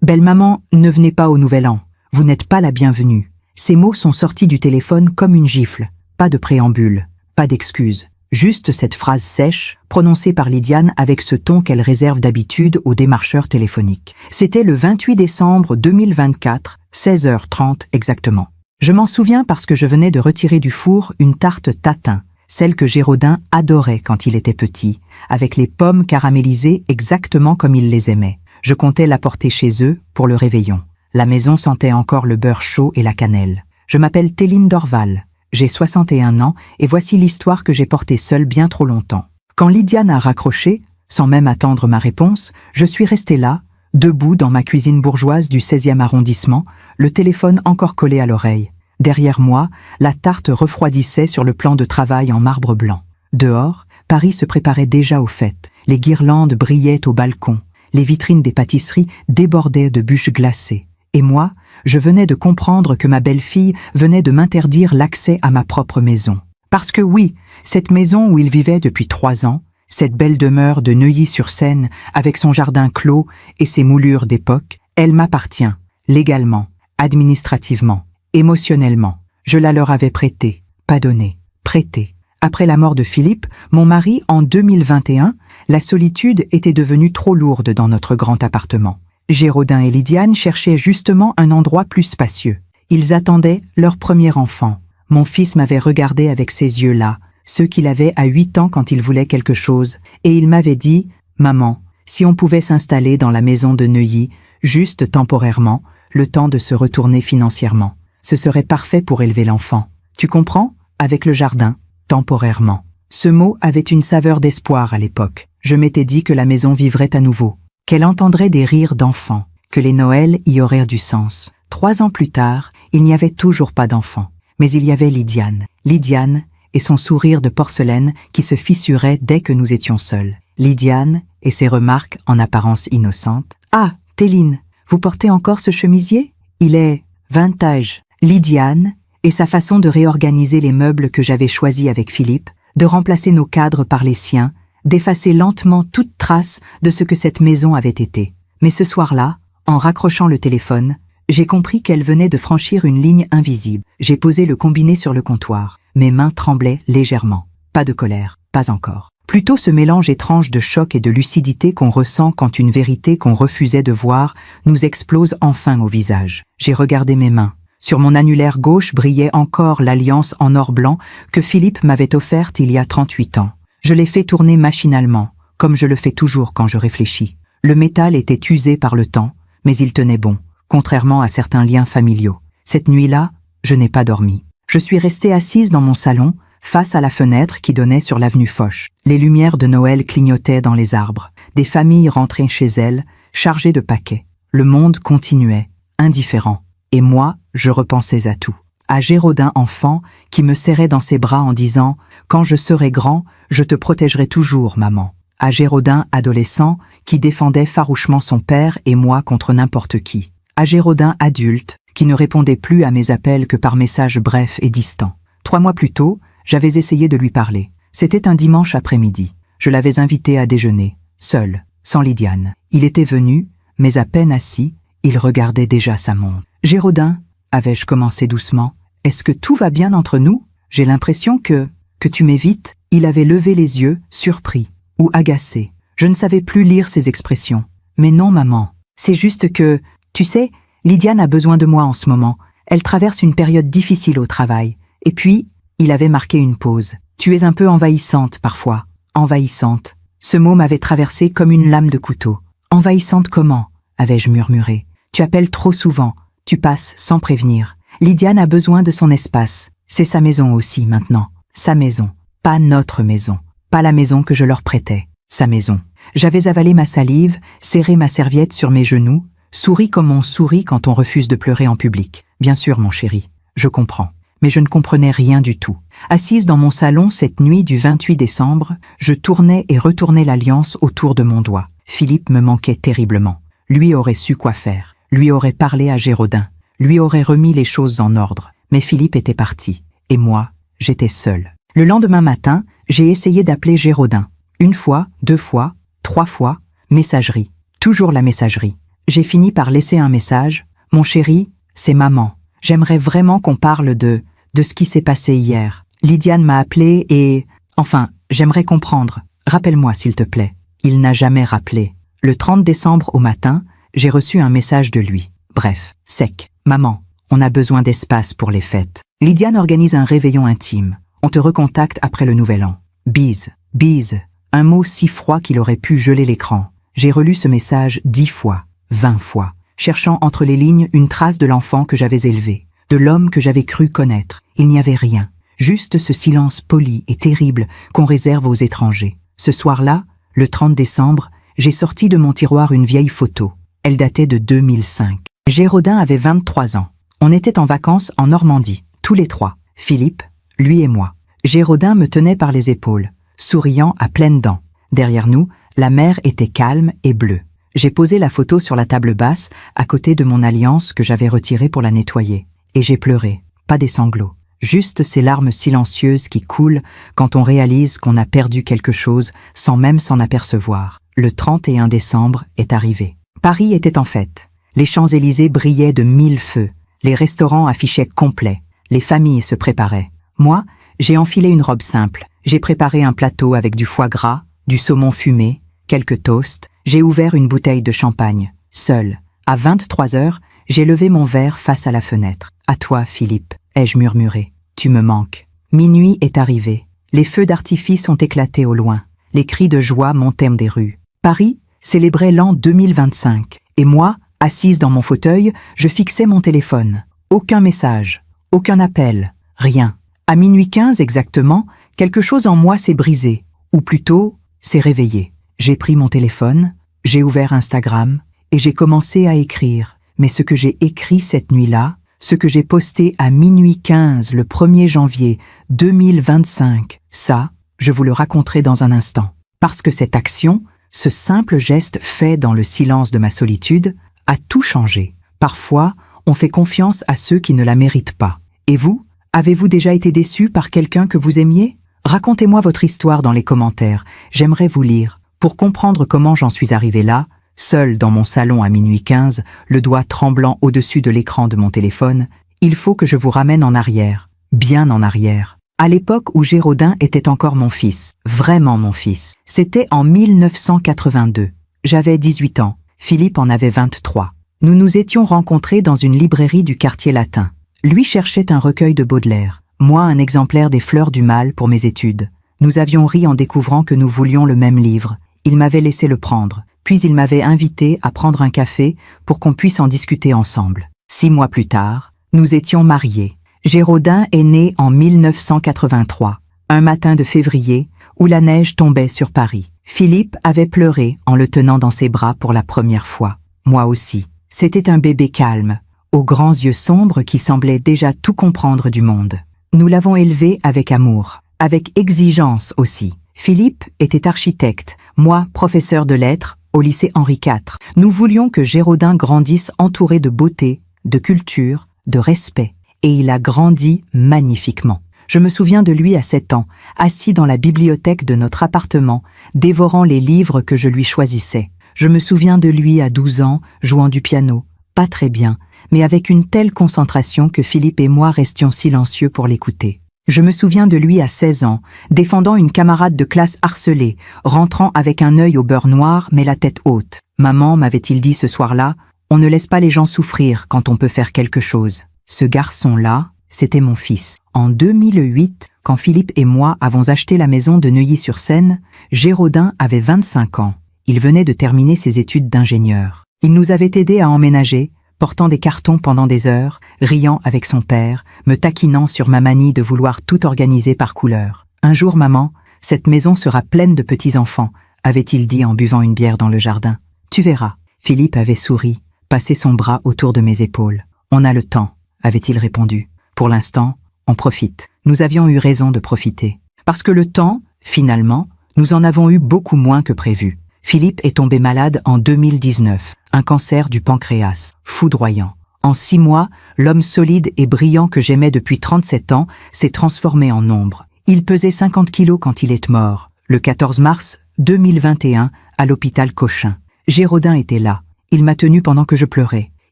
Belle maman, ne venez pas au Nouvel An. Vous n'êtes pas la bienvenue. » Ces mots sont sortis du téléphone comme une gifle. Pas de préambule, pas d'excuse. Juste cette phrase sèche, prononcée par Lydiane avec ce ton qu'elle réserve d'habitude aux démarcheurs téléphoniques. C'était le 28 décembre 2024, 16h30 exactement. Je m'en souviens parce que je venais de retirer du four une tarte tatin, celle que Géraudin adorait quand il était petit, avec les pommes caramélisées exactement comme il les aimait. Je comptais l'apporter chez eux pour le réveillon. La maison sentait encore le beurre chaud et la cannelle. Je m'appelle Téline Dorval. J'ai 61 ans et voici l'histoire que j'ai portée seule bien trop longtemps. Quand Lydiane a raccroché, sans même attendre ma réponse, je suis restée là, debout dans ma cuisine bourgeoise du 16e arrondissement, le téléphone encore collé à l'oreille. Derrière moi, la tarte refroidissait sur le plan de travail en marbre blanc. Dehors, Paris se préparait déjà aux fêtes. Les guirlandes brillaient au balcon. Les vitrines des pâtisseries débordaient de bûches glacées. Et moi, je venais de comprendre que ma belle-fille venait de m'interdire l'accès à ma propre maison. Parce que oui, cette maison où il vivait depuis 3 ans, cette belle demeure de Neuilly-sur-Seine avec son jardin clos et ses moulures d'époque, elle m'appartient, légalement, administrativement, émotionnellement. Je la leur avais prêtée, pas donnée, prêtée. Après la mort de Philippe, mon mari, en 2021, la solitude était devenue trop lourde dans notre grand appartement. Géraudin et Lydiane cherchaient justement un endroit plus spacieux. Ils attendaient leur premier enfant. Mon fils m'avait regardé avec ces yeux-là, ceux qu'il avait à 8 ans quand il voulait quelque chose, et il m'avait dit « Maman, si on pouvait s'installer dans la maison de Neuilly, juste temporairement, le temps de se retourner financièrement. Ce serait parfait pour élever l'enfant. Tu comprends? Avec le jardin, temporairement. » Ce mot avait une saveur d'espoir à l'époque. Je m'étais dit que la maison vivrait à nouveau, qu'elle entendrait des rires d'enfants, que les Noëls y auraient du sens. 3 ans plus tard, il n'y avait toujours pas d'enfant. Mais il y avait Lydiane. Lydiane et son sourire de porcelaine qui se fissurait dès que nous étions seuls. Lydiane et ses remarques en apparence innocentes. « Ah, Téline, vous portez encore ce chemisier? Il est vintage. » Lydiane et sa façon de réorganiser les meubles que j'avais choisis avec Philippe, de remplacer nos cadres par les siens, d'effacer lentement toute trace de ce que cette maison avait été. Mais ce soir-là, en raccrochant le téléphone, j'ai compris qu'elle venait de franchir une ligne invisible. J'ai posé le combiné sur le comptoir. Mes mains tremblaient légèrement. Pas de colère, pas encore. Plutôt ce mélange étrange de choc et de lucidité qu'on ressent quand une vérité qu'on refusait de voir nous explose enfin au visage. J'ai regardé mes mains. Sur mon annulaire gauche brillait encore l'alliance en or blanc que Philippe m'avait offerte il y a 38 ans. Je l'ai fait tourner machinalement, comme je le fais toujours quand je réfléchis. Le métal était usé par le temps, mais il tenait bon, contrairement à certains liens familiaux. Cette nuit-là, je n'ai pas dormi. Je suis restée assise dans mon salon, face à la fenêtre qui donnait sur l'avenue Foch. Les lumières de Noël clignotaient dans les arbres. Des familles rentraient chez elles, chargées de paquets. Le monde continuait, indifférent. Et moi, je repensais à tout. À Géraudin enfant, qui me serrait dans ses bras en disant « Quand je serai grand, je te protégerai toujours, maman ». À Géraudin adolescent, qui défendait farouchement son père et moi contre n'importe qui. À Géraudin adulte, qui ne répondait plus à mes appels que par messages brefs et distants. 3 mois plus tôt, j'avais essayé de lui parler. C'était un dimanche après-midi. Je l'avais invité à déjeuner, seul, sans Lydiane. Il était venu, mais à peine assis, il regardait déjà sa montre. « Géraudin, avais-je commencé doucement, est-ce que tout va bien entre nous? J'ai l'impression que tu m'évites. » Il avait levé les yeux, surpris ou agacé. Je ne savais plus lire ses expressions. « Mais non, maman, c'est juste que, tu sais, Lydiane a besoin de moi en ce moment. Elle traverse une période difficile au travail. Et puis, il avait marqué une pause. Tu es un peu envahissante parfois. Envahissante. Ce mot m'avait traversé comme une lame de couteau. Envahissante comment? Avais-je murmuré. Tu appelles trop souvent. Tu passes sans prévenir. Lydiane a besoin de son espace. C'est sa maison aussi maintenant. Sa maison. Pas notre maison. Pas la maison que je leur prêtais. Sa maison. J'avais avalé ma salive, serré ma serviette sur mes genoux, souri comme on sourit quand on refuse de pleurer en public. Bien sûr, mon chéri, je comprends. Mais je ne comprenais rien du tout. Assise dans mon salon cette nuit du 28 décembre, je tournais et retournais l'alliance autour de mon doigt. Philippe me manquait terriblement. Lui aurait su quoi faire. Lui aurait parlé à Géraudin. Lui aurait remis les choses en ordre. Mais Philippe était parti. Et moi, j'étais seule. Le lendemain matin, j'ai essayé d'appeler Géraudin. 1 fois, 2 fois, 3 fois, messagerie. Toujours la messagerie. j'ai fini par laisser un message. Mon chéri, c'est maman. J'aimerais vraiment qu'on parle de ce qui s'est passé hier. Lydiane m'a appelé et... Enfin, j'aimerais comprendre. Rappelle-moi, s'il te plaît. Il n'a jamais rappelé. Le 30 décembre au matin, j'ai reçu un message de lui. Bref, sec. Maman, on a besoin d'espace pour les fêtes. Lydiane organise un réveillon intime. On te recontacte après le nouvel an. Bise, bise. Un mot si froid qu'il aurait pu geler l'écran. J'ai relu ce message 10 fois, 20 fois, cherchant entre les lignes une trace de l'enfant que j'avais élevé, de l'homme que j'avais cru connaître. Il n'y avait rien. Juste ce silence poli et terrible qu'on réserve aux étrangers. Ce soir-là, le 30 décembre, j'ai sorti de mon tiroir une vieille photo. Elle datait de 2005. Géraudin avait 23 ans. On était en vacances en Normandie, tous les trois. Philippe, lui et moi. Géraudin me tenait par les épaules, souriant à pleines dents. Derrière nous, la mer était calme et bleue. J'ai posé la photo sur la table basse, à côté de mon alliance que j'avais retirée pour la nettoyer. Et j'ai pleuré, pas des sanglots. Juste ces larmes silencieuses qui coulent quand on réalise qu'on a perdu quelque chose sans même s'en apercevoir. Le 31 décembre est arrivé. Paris était en fête. Les Champs-Élysées brillaient de 1000 feux. Les restaurants affichaient complets. Les familles se préparaient. Moi, j'ai enfilé une robe simple. J'ai préparé un plateau avec du foie gras, du saumon fumé, quelques toasts. J'ai ouvert une bouteille de champagne. Seul. À 23 heures, j'ai levé mon verre face à la fenêtre. « À toi, Philippe », ai-je murmuré. « Tu me manques. » Minuit est arrivé. Les feux d'artifice ont éclaté au loin. Les cris de joie montaient des rues. Paris célébrait l'an 2025. Et moi, assise dans mon fauteuil, je fixais mon téléphone. Aucun message, aucun appel, rien. À minuit 15 exactement, quelque chose en moi s'est brisé. Ou plutôt, s'est réveillé. J'ai pris mon téléphone, j'ai ouvert Instagram et j'ai commencé à écrire. Mais ce que j'ai écrit cette nuit-là, ce que j'ai posté à minuit 15 le 1er janvier 2025, ça, je vous le raconterai dans un instant. Parce que cette action, ce simple geste fait dans le silence de ma solitude, a tout changé. Parfois, on fait confiance à ceux qui ne la méritent pas. Et vous, avez-vous déjà été déçu par quelqu'un que vous aimiez? Racontez-moi votre histoire dans les commentaires, j'aimerais vous lire. Pour comprendre comment j'en suis arrivé là, seul dans mon salon à minuit 15, le doigt tremblant au-dessus de l'écran de mon téléphone, il faut que je vous ramène en arrière, bien en arrière. À l'époque où Géraudin était encore mon fils, vraiment mon fils. C'était en 1982. J'avais 18 ans, Philippe en avait 23. Nous nous étions rencontrés dans une librairie du quartier latin. Lui cherchait un recueil de Baudelaire, moi un exemplaire des Fleurs du Mal pour mes études. Nous avions ri en découvrant que nous voulions le même livre. Il m'avait laissé le prendre, puis il m'avait invité à prendre un café pour qu'on puisse en discuter ensemble. 6 mois plus tard, nous étions mariés. Géraudin est né en 1983, un matin de février où la neige tombait sur Paris. Philippe avait pleuré en le tenant dans ses bras pour la première fois. Moi aussi. C'était un bébé calme, aux grands yeux sombres qui semblaient déjà tout comprendre du monde. Nous l'avons élevé avec amour, avec exigence aussi. Philippe était architecte, moi professeur de lettres au lycée Henri IV. Nous voulions que Géraudin grandisse entouré de beauté, de culture, de respect. Et il a grandi magnifiquement. Je me souviens de lui à 7 ans, assis dans la bibliothèque de notre appartement, dévorant les livres que je lui choisissais. Je me souviens de lui à 12 ans, jouant du piano, pas très bien, mais avec une telle concentration que Philippe et moi restions silencieux pour l'écouter. Je me souviens de lui à 16 ans, défendant une camarade de classe harcelée, rentrant avec un œil au beurre noir mais la tête haute. Maman, m'avait-il dit ce soir-là, on ne laisse pas les gens souffrir quand on peut faire quelque chose. Ce garçon-là, c'était mon fils. En 2008, quand Philippe et moi avons acheté la maison de Neuilly-sur-Seine, Géraudin avait 25 ans. Il venait de terminer ses études d'ingénieur. Il nous avait aidés à emménager, portant des cartons pendant des heures, riant avec son père, me taquinant sur ma manie de vouloir tout organiser par couleur. Un jour, maman, cette maison sera pleine de petits-enfants, avait-il dit en buvant une bière dans le jardin. Tu verras. Philippe avait souri, passé son bras autour de mes épaules. On a le temps, avait-il répondu. Pour l'instant, on profite. Nous avions eu raison de profiter. Parce que le temps, finalement, nous en avons eu beaucoup moins que prévu. Philippe est tombé malade en 2019, un cancer du pancréas, foudroyant. En 6 mois, l'homme solide et brillant que j'aimais depuis 37 ans s'est transformé en ombre. Il pesait 50 kilos quand il est mort, le 14 mars 2021, à l'hôpital Cochin. Géraudin était là, Il m'a tenue pendant que je pleurais.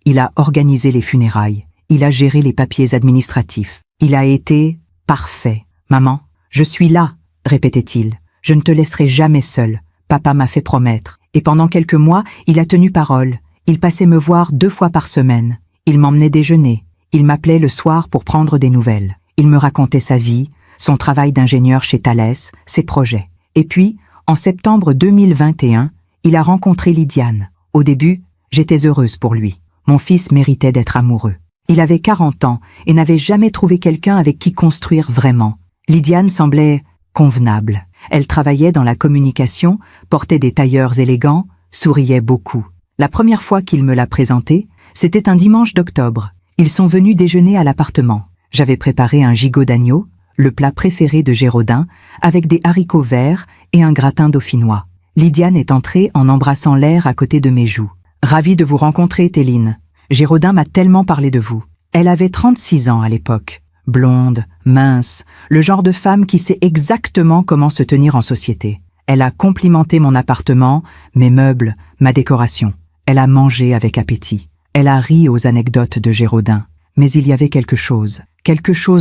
Il a organisé les funérailles. Il a géré les papiers administratifs. Il a été parfait. Maman, je suis là, répétait-il. Je ne te laisserai jamais seule. Papa m'a fait promettre. Et pendant quelques mois, il a tenu parole. Il passait me voir 2 fois par semaine. Il m'emmenait déjeuner. Il m'appelait le soir pour prendre des nouvelles. Il me racontait sa vie, son travail d'ingénieur chez Thales, ses projets. Et puis, en septembre 2021, il a rencontré Lydiane. Au début, j'étais heureuse pour lui. Mon fils méritait d'être amoureux. Il avait 40 ans et n'avait jamais trouvé quelqu'un avec qui construire vraiment. Lydiane semblait convenable. Elle travaillait dans la communication, portait des tailleurs élégants, souriait beaucoup. La première fois qu'il me l'a présentée, c'était un dimanche d'octobre. Ils sont venus déjeuner à l'appartement. J'avais préparé un gigot d'agneau, le plat préféré de Géraudin, avec des haricots verts et un gratin dauphinois. Lydiane est entrée en embrassant l'air à côté de mes joues. « Ravie de vous rencontrer, Téline. Géraudin m'a tellement parlé de vous. » Elle avait 36 ans à l'époque. Blonde, mince, le genre de femme qui sait exactement comment se tenir en société. Elle a complimenté mon appartement, mes meubles, ma décoration. Elle a mangé avec appétit. Elle a ri aux anecdotes de Géraudin. Mais il y avait quelque chose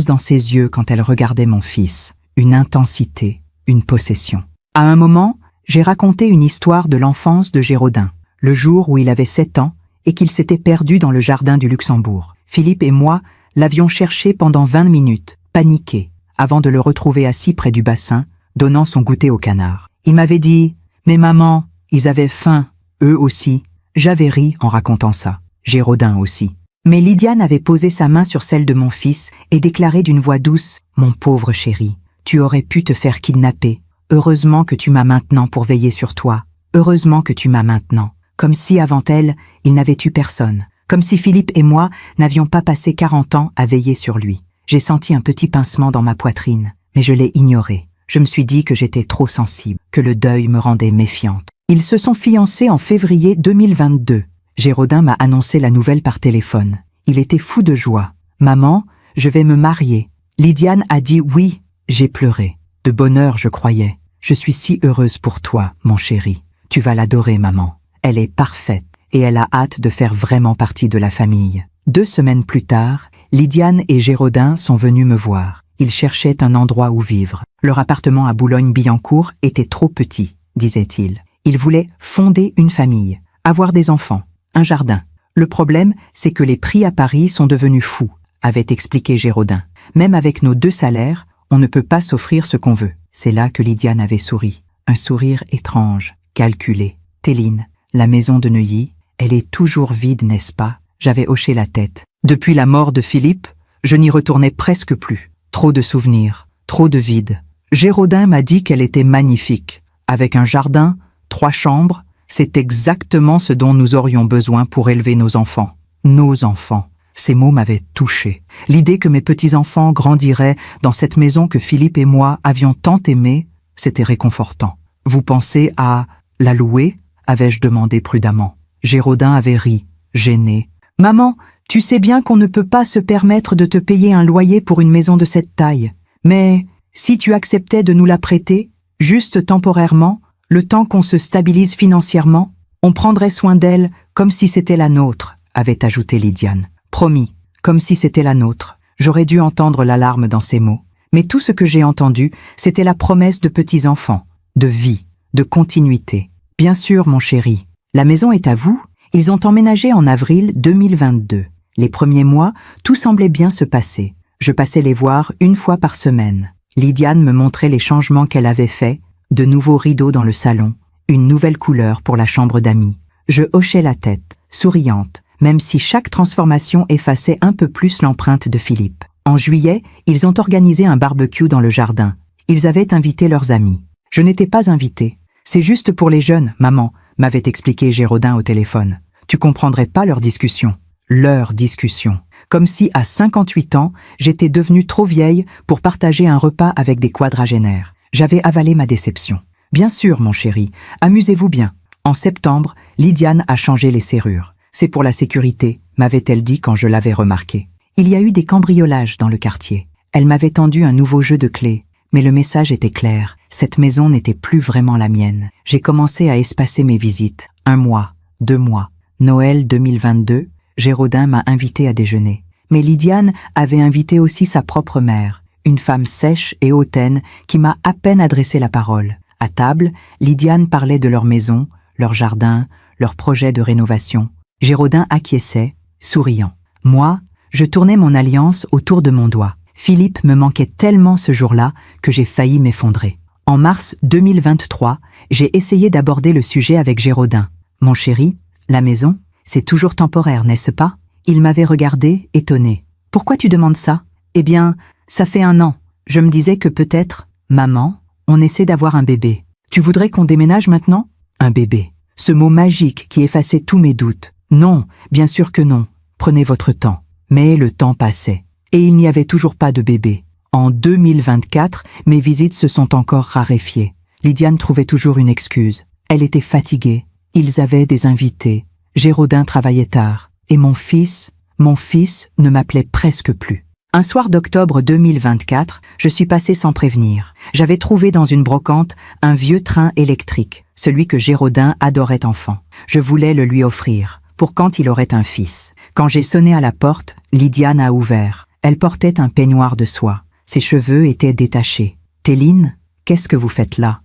dans ses yeux quand elle regardait mon fils. Une intensité, une possession. À un moment, j'ai raconté une histoire de l'enfance de Géraudin, le jour où il avait 7 ans et qu'il s'était perdu dans le jardin du Luxembourg. Philippe et moi l'avions cherché pendant 20 minutes, paniqués, avant de le retrouver assis près du bassin, donnant son goûter au canard. Il m'avait dit « Mais maman, ils avaient faim, eux aussi. » J'avais ri en racontant ça. Géraudin aussi. Mais Lydiane avait posé sa main sur celle de mon fils et déclaré d'une voix douce « Mon pauvre chéri, tu aurais pu te faire kidnapper. Heureusement que tu m'as maintenant pour veiller sur toi. Heureusement que tu m'as maintenant. » Comme si, avant elle, il n'avait eu personne. Comme si Philippe et moi n'avions pas passé 40 ans à veiller sur lui. J'ai senti un petit pincement dans ma poitrine, mais je l'ai ignoré. Je me suis dit que j'étais trop sensible, que le deuil me rendait méfiante. Ils se sont fiancés en février 2022. Géraudin m'a annoncé la nouvelle par téléphone. Il était fou de joie. « Maman, je vais me marier. » Lydiane a dit oui. J'ai pleuré. De bonheur, je croyais. Je suis si heureuse pour toi, mon chéri. Tu vas l'adorer, maman. Elle est parfaite et elle a hâte de faire vraiment partie de la famille. 2 semaines plus tard, Lydiane et Géraudin sont venus me voir. Ils cherchaient un endroit où vivre. Leur appartement à Boulogne-Billancourt était trop petit, disait-il. Ils voulaient fonder une famille, avoir des enfants, un jardin. Le problème, c'est que les prix à Paris sont devenus fous, avait expliqué Géraudin. Même avec nos 2 salaires, on ne peut pas s'offrir ce qu'on veut. C'est là que Lydiane avait souri. Un sourire étrange, calculé. Téline, la maison de Neuilly, elle est toujours vide, n'est-ce pas? J'avais hoché la tête. Depuis la mort de Philippe, je n'y retournais presque plus. Trop de souvenirs, trop de vide. Géraudin m'a dit qu'elle était magnifique. Avec un jardin, 3 chambres, c'est exactement ce dont nous aurions besoin pour élever nos enfants. Nos enfants. Ces mots m'avaient touché. L'idée que mes petits-enfants grandiraient dans cette maison que Philippe et moi avions tant aimée, c'était réconfortant. Vous pensez à la louer? Avais-je demandé prudemment. Géraudin avait ri, gêné. « Maman, tu sais bien qu'on ne peut pas se permettre de te payer un loyer pour une maison de cette taille. Mais si tu acceptais de nous la prêter, juste temporairement, le temps qu'on se stabilise financièrement, on prendrait soin d'elle comme si c'était la nôtre, avait ajouté Lydiane. Promis, comme si c'était la nôtre. J'aurais dû entendre l'alarme dans ces mots. Mais tout ce que j'ai entendu, c'était la promesse de petits-enfants, de vie, de continuité. Bien sûr, mon chéri. La maison est à vous. Ils ont emménagé en avril 2022. Les premiers mois, tout semblait bien se passer. Je passais les voir 1 fois par semaine. Lydiane me montrait les changements qu'elle avait faits, de nouveaux rideaux dans le salon, une nouvelle couleur pour la chambre d'amis. Je hochais la tête, souriante, même si chaque transformation effaçait un peu plus l'empreinte de Philippe. En juillet, ils ont organisé un barbecue dans le jardin. Ils avaient invité leurs amis. Je n'étais pas invitée. C'est juste pour les jeunes, maman, m'avait expliqué Géraudin au téléphone. Tu comprendrais pas leur discussion. Leur discussion. Comme si, à 58 ans, j'étais devenue trop vieille pour partager un repas avec des quadragénaires. J'avais avalé ma déception. Bien sûr, mon chéri, amusez-vous bien. En septembre, Lydiane a changé les serrures. C'est pour la sécurité, m'avait-elle dit quand je l'avais remarqué. Il y a eu des cambriolages dans le quartier. Elle m'avait tendu un nouveau jeu de clés, mais le message était clair. Cette maison n'était plus vraiment la mienne. J'ai commencé à espacer mes visites. 1 mois, 2 mois. Noël 2022, Géraudin m'a invité à déjeuner. Mais Lydiane avait invité aussi sa propre mère, une femme sèche et hautaine qui m'a à peine adressé la parole. À table, Lydiane parlait de leur maison, leur jardin, leurs projets de rénovation. Géraudin acquiesçait, souriant. Moi, je tournais mon alliance autour de mon doigt. Philippe me manquait tellement ce jour-là que j'ai failli m'effondrer. En mars 2023, j'ai essayé d'aborder le sujet avec Géraudin. « Mon chéri, la maison, c'est toujours temporaire, n'est-ce pas ?» Il m'avait regardé, étonné. « Pourquoi tu demandes ça ?»« Eh bien, ça fait 1 an. Je me disais que peut-être, maman, on essaie d'avoir un bébé. Tu voudrais qu'on déménage maintenant ?»« Un bébé. Ce mot magique qui effaçait tous mes doutes. Non, bien sûr que non. Prenez votre temps. » Mais le temps passait. Et il n'y avait toujours pas de bébé. En 2024, mes visites se sont encore raréfiées. Lydiane trouvait toujours une excuse. Elle était fatiguée. Ils avaient des invités. Géraudin travaillait tard. Et mon fils ne m'appelait presque plus. Un soir d'octobre 2024, je suis passée sans prévenir. J'avais trouvé dans une brocante un vieux train électrique, celui que Géraudin adorait enfant. Je voulais le lui offrir, pour quand il aurait un fils. Quand j'ai sonné à la porte, Lydiane a ouvert. Elle portait un peignoir de soie. Ses cheveux étaient détachés. « Téline, qu'est-ce que vous faites là ?»«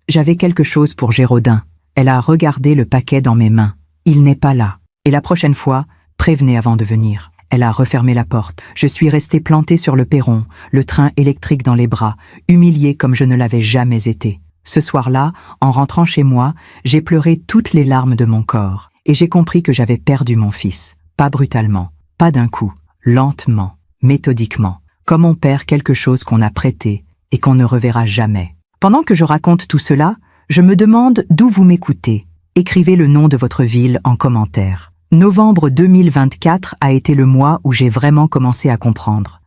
J'avais quelque chose pour Géraudin. » Elle a regardé le paquet dans mes mains. « Il n'est pas là. Et la prochaine fois, prévenez avant de venir. » Elle a refermé la porte. Je suis restée plantée sur le perron, le train électrique dans les bras, humiliée comme je ne l'avais jamais été. Ce soir-là, en rentrant chez moi, j'ai pleuré toutes les larmes de mon corps. Et j'ai compris que j'avais perdu mon fils. Pas brutalement, pas d'un coup, lentement, méthodiquement, comme on perd quelque chose qu'on a prêté et qu'on ne reverra jamais. Pendant que je raconte tout cela, je me demande d'où vous m'écoutez. Écrivez le nom de votre ville en commentaire. Novembre 2024 a été le mois où j'ai vraiment commencé à comprendre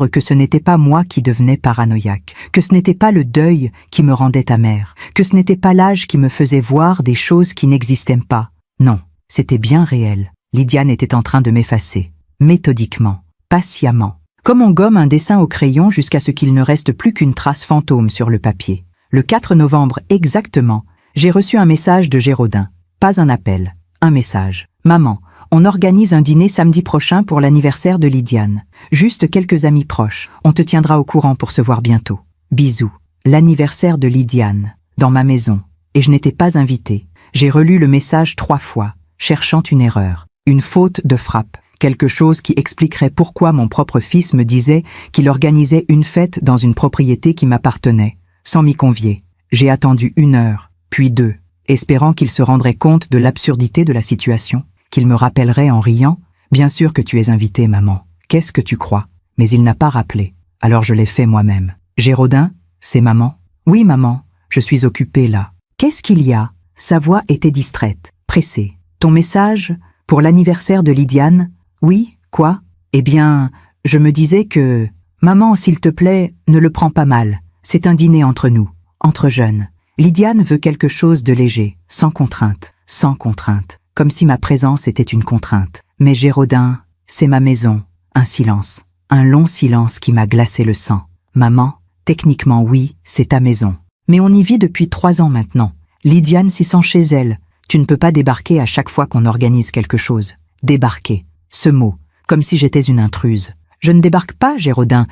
que ce n'était pas moi qui devenais paranoïaque, que ce n'était pas le deuil qui me rendait amère, que ce n'était pas l'âge qui me faisait voir des choses qui n'existaient pas. Non, c'était bien réel. Lydiane était en train de m'effacer, méthodiquement, patiemment, comme on gomme un dessin au crayon jusqu'à ce qu'il ne reste plus qu'une trace fantôme sur le papier. Le 4 novembre exactement, j'ai reçu un message de Géraudin. Pas un appel, un message. « Maman, on organise un dîner samedi prochain pour l'anniversaire de Lydiane. Juste quelques amis proches. On te tiendra au courant pour se voir bientôt. Bisous. » L'anniversaire de Lydiane, dans ma maison. Et je n'étais pas invitée. J'ai relu le message 3 fois, cherchant une erreur, une faute de frappe, quelque chose qui expliquerait pourquoi mon propre fils me disait qu'il organisait une fête dans une propriété qui m'appartenait, sans m'y convier. J'ai attendu 1 heure, puis 2, espérant qu'il se rendrait compte de l'absurdité de la situation, qu'il me rappellerait en riant « Bien sûr que tu es invitée, maman. Qu'est-ce que tu crois ?» Mais il n'a pas rappelé, alors je l'ai fait moi-même. « Géraudin, c'est maman ?»« Oui, maman, je suis occupée là. »« Qu'est-ce qu'il y a ?» Sa voix était distraite, pressée. « Ton message pour l'anniversaire de Lydiane ?»« Oui, quoi ?»« Eh bien, je me disais que... »« Maman, s'il te plaît, ne le prends pas mal. C'est un dîner entre nous, entre jeunes. Lydiane veut quelque chose de léger, sans contrainte, comme si ma présence était une contrainte. Mais Géraudin, c'est ma maison. » Un silence, un long silence qui m'a glacé le sang. « Maman, techniquement oui, c'est ta maison. Mais on y vit depuis 3 ans maintenant. Lydiane s'y sent chez elle. Tu ne peux pas débarquer à chaque fois qu'on organise quelque chose. Débarquer, ce mot, comme si j'étais une intruse. Je ne débarque pas, Géraudin,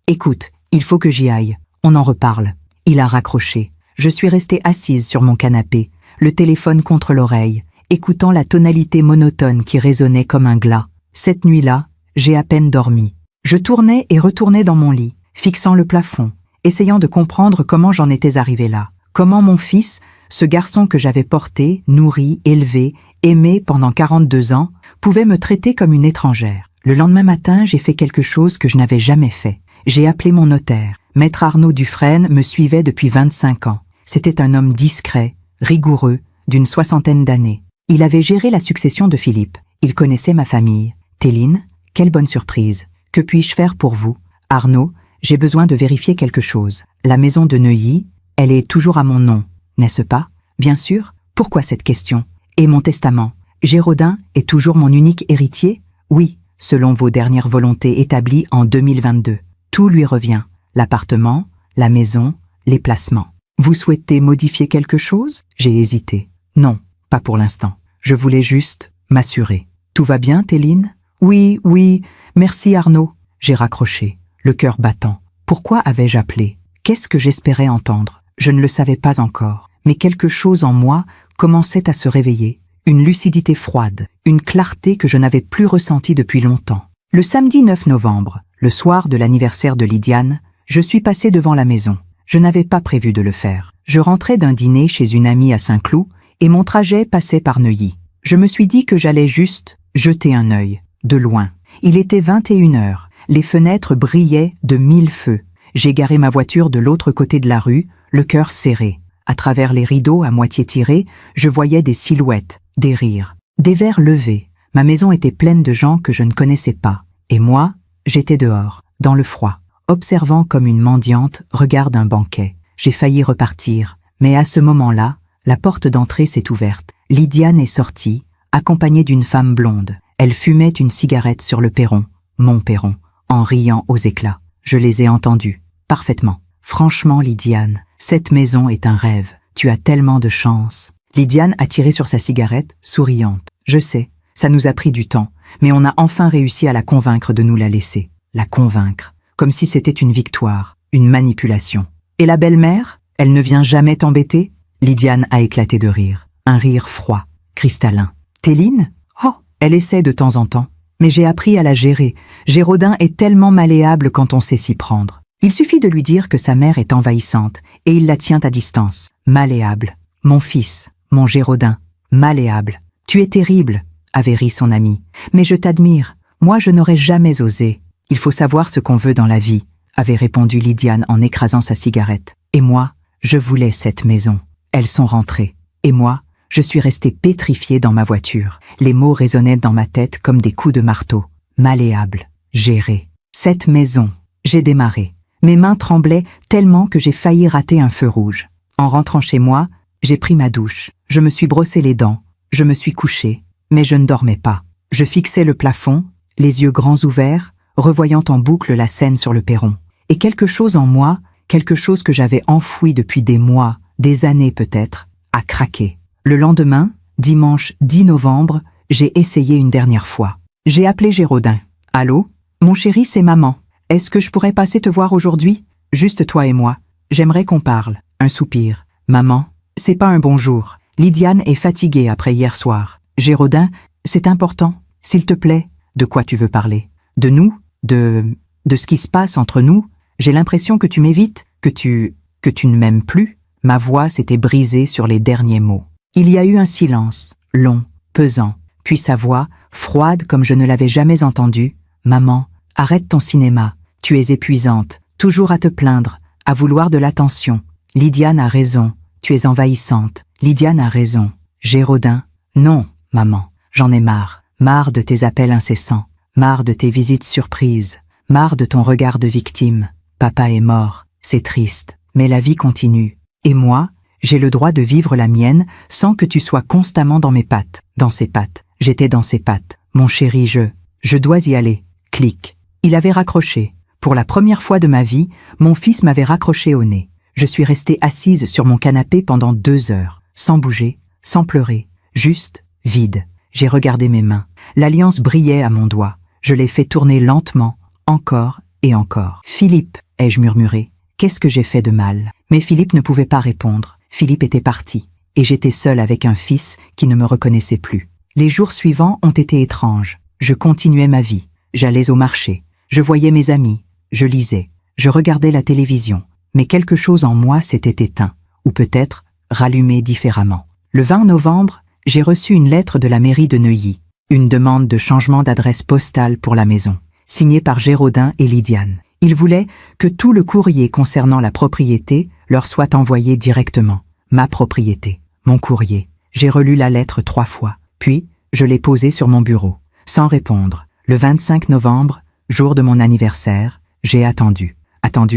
Écoute, il faut que j'y aille. On en reparle. » Il a raccroché. Je suis restée assise sur mon canapé, le téléphone contre l'oreille, écoutant la tonalité monotone qui résonnait comme un glas. Cette nuit-là, j'ai à peine dormi. Je tournais et retournais dans mon lit, fixant le plafond, essayant de comprendre comment j'en étais arrivée là. Comment mon fils, ce garçon que j'avais porté, nourri, élevé, aimé pendant 42 ans, pouvait me traiter comme une étrangère. Le lendemain matin, j'ai fait quelque chose que je n'avais jamais fait. J'ai appelé mon notaire. Maître Arnaud Dufresne me suivait depuis 25 ans. C'était un homme discret, rigoureux, d'une 60aine d'années. Il avait géré la succession de Philippe. Il connaissait ma famille. « Téline, quelle bonne surprise. Que puis-je faire pour vous ?»« Arnaud, j'ai besoin de vérifier quelque chose. La maison de Neuilly, elle est toujours à mon nom, n'est-ce pas ?»« Bien sûr. Pourquoi cette question ? Et mon testament ? Géraudin est toujours mon unique héritier ? Oui, selon vos dernières volontés établies en 2022. Tout lui revient. L'appartement, la maison, les placements. Vous souhaitez modifier quelque chose ? J'ai hésité. Non, pas pour l'instant. Je voulais juste m'assurer. Tout va bien, Téline? Oui, oui, merci Arnaud. J'ai raccroché, le cœur battant. Pourquoi avais-je appelé? Qu'est-ce que j'espérais entendre? Je ne le savais pas encore, mais quelque chose en moi commençait à se réveiller. Une lucidité froide, une clarté que je n'avais plus ressentie depuis longtemps. Le samedi 9 novembre, le soir de l'anniversaire de Lydiane, je suis passé devant la maison. Je n'avais pas prévu de le faire. Je rentrais d'un dîner chez une amie à Saint-Cloud et mon trajet passait par Neuilly. Je me suis dit que j'allais juste jeter un œil, de loin. Il était 21h, les fenêtres brillaient de 1000 feux. J'ai garé ma voiture de l'autre côté de la rue, le cœur serré. À travers les rideaux à moitié tirés, je voyais des silhouettes, des rires, des verres levés. Ma maison était pleine de gens que je ne connaissais pas. Et moi, j'étais dehors, dans le froid, observant comme une mendiante regarde un banquet. J'ai failli repartir, mais à ce moment-là, la porte d'entrée s'est ouverte. Lydiane est sortie, accompagnée d'une femme blonde. Elle fumait une cigarette sur le perron, mon perron, en riant aux éclats. Je les ai entendus, parfaitement. Franchement, Lydiane, cette maison est un rêve. Tu as tellement de chance. Lydiane a tiré sur sa cigarette, souriante. Je sais, ça nous a pris du temps, mais on a enfin réussi à la convaincre de nous la laisser. La convaincre, comme si c'était une victoire, une manipulation. Et la belle-mère, elle ne vient jamais t'embêter? Lydiane a éclaté de rire. Un rire froid, cristallin. Téline? Oh, elle essaie de temps en temps. Mais j'ai appris à la gérer. Géraudin est tellement malléable quand on sait s'y prendre. Il suffit de lui dire que sa mère est envahissante, et il la tient à distance. Malléable. Mon fils, mon Géraudin, malléable. Tu es terrible, avait ri son ami. Mais je t'admire. Moi, je n'aurais jamais osé. Il faut savoir ce qu'on veut dans la vie, avait répondu Lydiane en écrasant sa cigarette. Et moi, je voulais cette maison. Elles sont rentrées. Et moi, je suis restée pétrifiée dans ma voiture. Les mots résonnaient dans ma tête comme des coups de marteau. Malléable. Gérer. Cette maison. J'ai démarré. Mes mains tremblaient tellement que j'ai failli rater un feu rouge. En rentrant chez moi, j'ai pris ma douche. Je me suis brossé les dents. Je me suis couchée. Mais je ne dormais pas. Je fixais le plafond, les yeux grands ouverts, revoyant en boucle la scène sur le perron. Et quelque chose en moi, quelque chose que j'avais enfoui depuis des mois, des années peut-être, a craqué. Le lendemain, dimanche 10 novembre, j'ai essayé une dernière fois. J'ai appelé Géraudin. « Allô? Mon chéri, c'est maman. Est-ce que je pourrais passer te voir aujourd'hui? Juste toi et moi. J'aimerais qu'on parle. » Un soupir. « Maman, c'est pas un bonjour. Lydiane est fatiguée après hier soir. Géraudin, c'est important. S'il te plaît, de quoi tu veux parler? De nous? De ce qui se passe entre nous? J'ai l'impression que tu m'évites, que tu ne m'aimes plus. » Ma voix s'était brisée sur les derniers mots. Il y a eu un silence, long, pesant, puis sa voix, froide comme je ne l'avais jamais entendue. « Maman, arrête ton cinéma. Tu es épuisante, toujours à te plaindre, à vouloir de l'attention. Lydiane a raison, tu es envahissante. Lydiane a raison. Géraudin? Non, maman, j'en ai marre. Marre de tes appels incessants, marre de tes visites surprises, marre de ton regard de victime. Papa est mort, c'est triste, mais la vie continue. Et moi, j'ai le droit de vivre la mienne sans que tu sois constamment dans mes pattes. Dans ses pattes. J'étais dans ses pattes. Mon chéri, je dois y aller. Clic. Il avait raccroché. Pour la première fois de ma vie, mon fils m'avait raccroché au nez. Je suis restée assise sur mon canapé pendant 2 heures, sans bouger, sans pleurer, juste vide. J'ai regardé mes mains. L'alliance brillait à mon doigt. Je l'ai fait tourner lentement, encore et encore. « Philippe !» ai-je murmuré. « Qu'est-ce que j'ai fait de mal ?» Mais Philippe ne pouvait pas répondre. Philippe était parti, et j'étais seule avec un fils qui ne me reconnaissait plus. Les jours suivants ont été étranges. Je continuais ma vie. J'allais au marché. Je voyais mes amis. Je lisais. Je regardais la télévision. Mais quelque chose en moi s'était éteint, ou peut-être rallumé différemment. Le 20 novembre, j'ai reçu une lettre de la mairie de Neuilly, une demande de changement d'adresse postale pour la maison, signée par Géraudin et Lydiane. Ils voulaient que tout le courrier concernant la propriété leur soit envoyé directement. Ma propriété, mon courrier. J'ai relu la lettre 3 fois, puis je l'ai posée sur mon bureau, sans répondre. Le 25 novembre, jour de mon anniversaire, j'ai attendu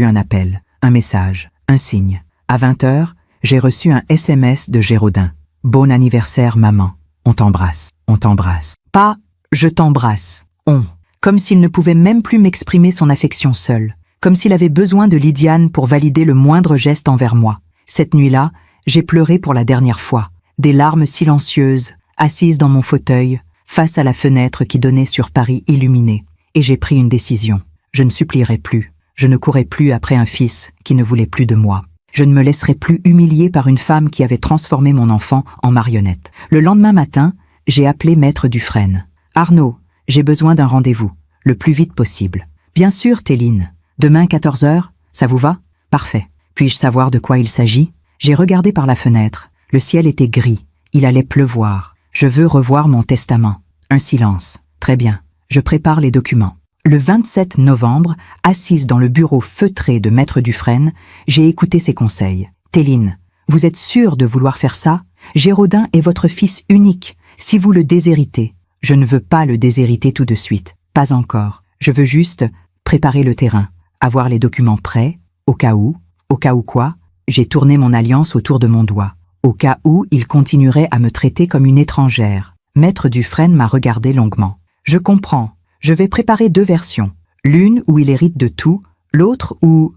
un appel, un message, un signe. À 20h, j'ai reçu un SMS de Géraudin. « Bon anniversaire, maman. On t'embrasse. On t'embrasse. » Pas « je t'embrasse ». On. Comme s'il ne pouvait même plus m'exprimer son affection seul. Comme s'il avait besoin de Lydiane pour valider le moindre geste envers moi. Cette nuit-là, j'ai pleuré pour la dernière fois. Des larmes silencieuses, assise dans mon fauteuil, face à la fenêtre qui donnait sur Paris illuminé, et j'ai pris une décision. Je ne supplierai plus, je ne courais plus après un fils qui ne voulait plus de moi. Je ne me laisserai plus humilier par une femme qui avait transformé mon enfant en marionnette. Le lendemain matin, j'ai appelé Maître Dufresne. « Arnaud, j'ai besoin d'un rendez-vous, le plus vite possible. »« Bien sûr, Téline. Demain 14h, ça vous va ? » ?»« Parfait. Puis-je savoir de quoi il s'agit ?» J'ai regardé par la fenêtre. Le ciel était gris. Il allait pleuvoir. « Je veux revoir mon testament. » Un silence. « Très bien. Je prépare les documents. » Le 27 novembre, assise dans le bureau feutré de Maître Dufresne, j'ai écouté ses conseils. « Téline, vous êtes sûre de vouloir faire ça ? Géraudin est votre fils unique. Si vous le déshéritez, je ne veux pas le déshériter tout de suite. Pas encore. Je veux juste préparer le terrain, avoir les documents prêts, au cas où quoi ? J'ai tourné mon alliance autour de mon doigt. Au cas où il continuerait à me traiter comme une étrangère. Maître Dufresne m'a regardé longuement. « Je comprends. Je vais préparer 2 versions. L'une où il hérite de tout, l'autre où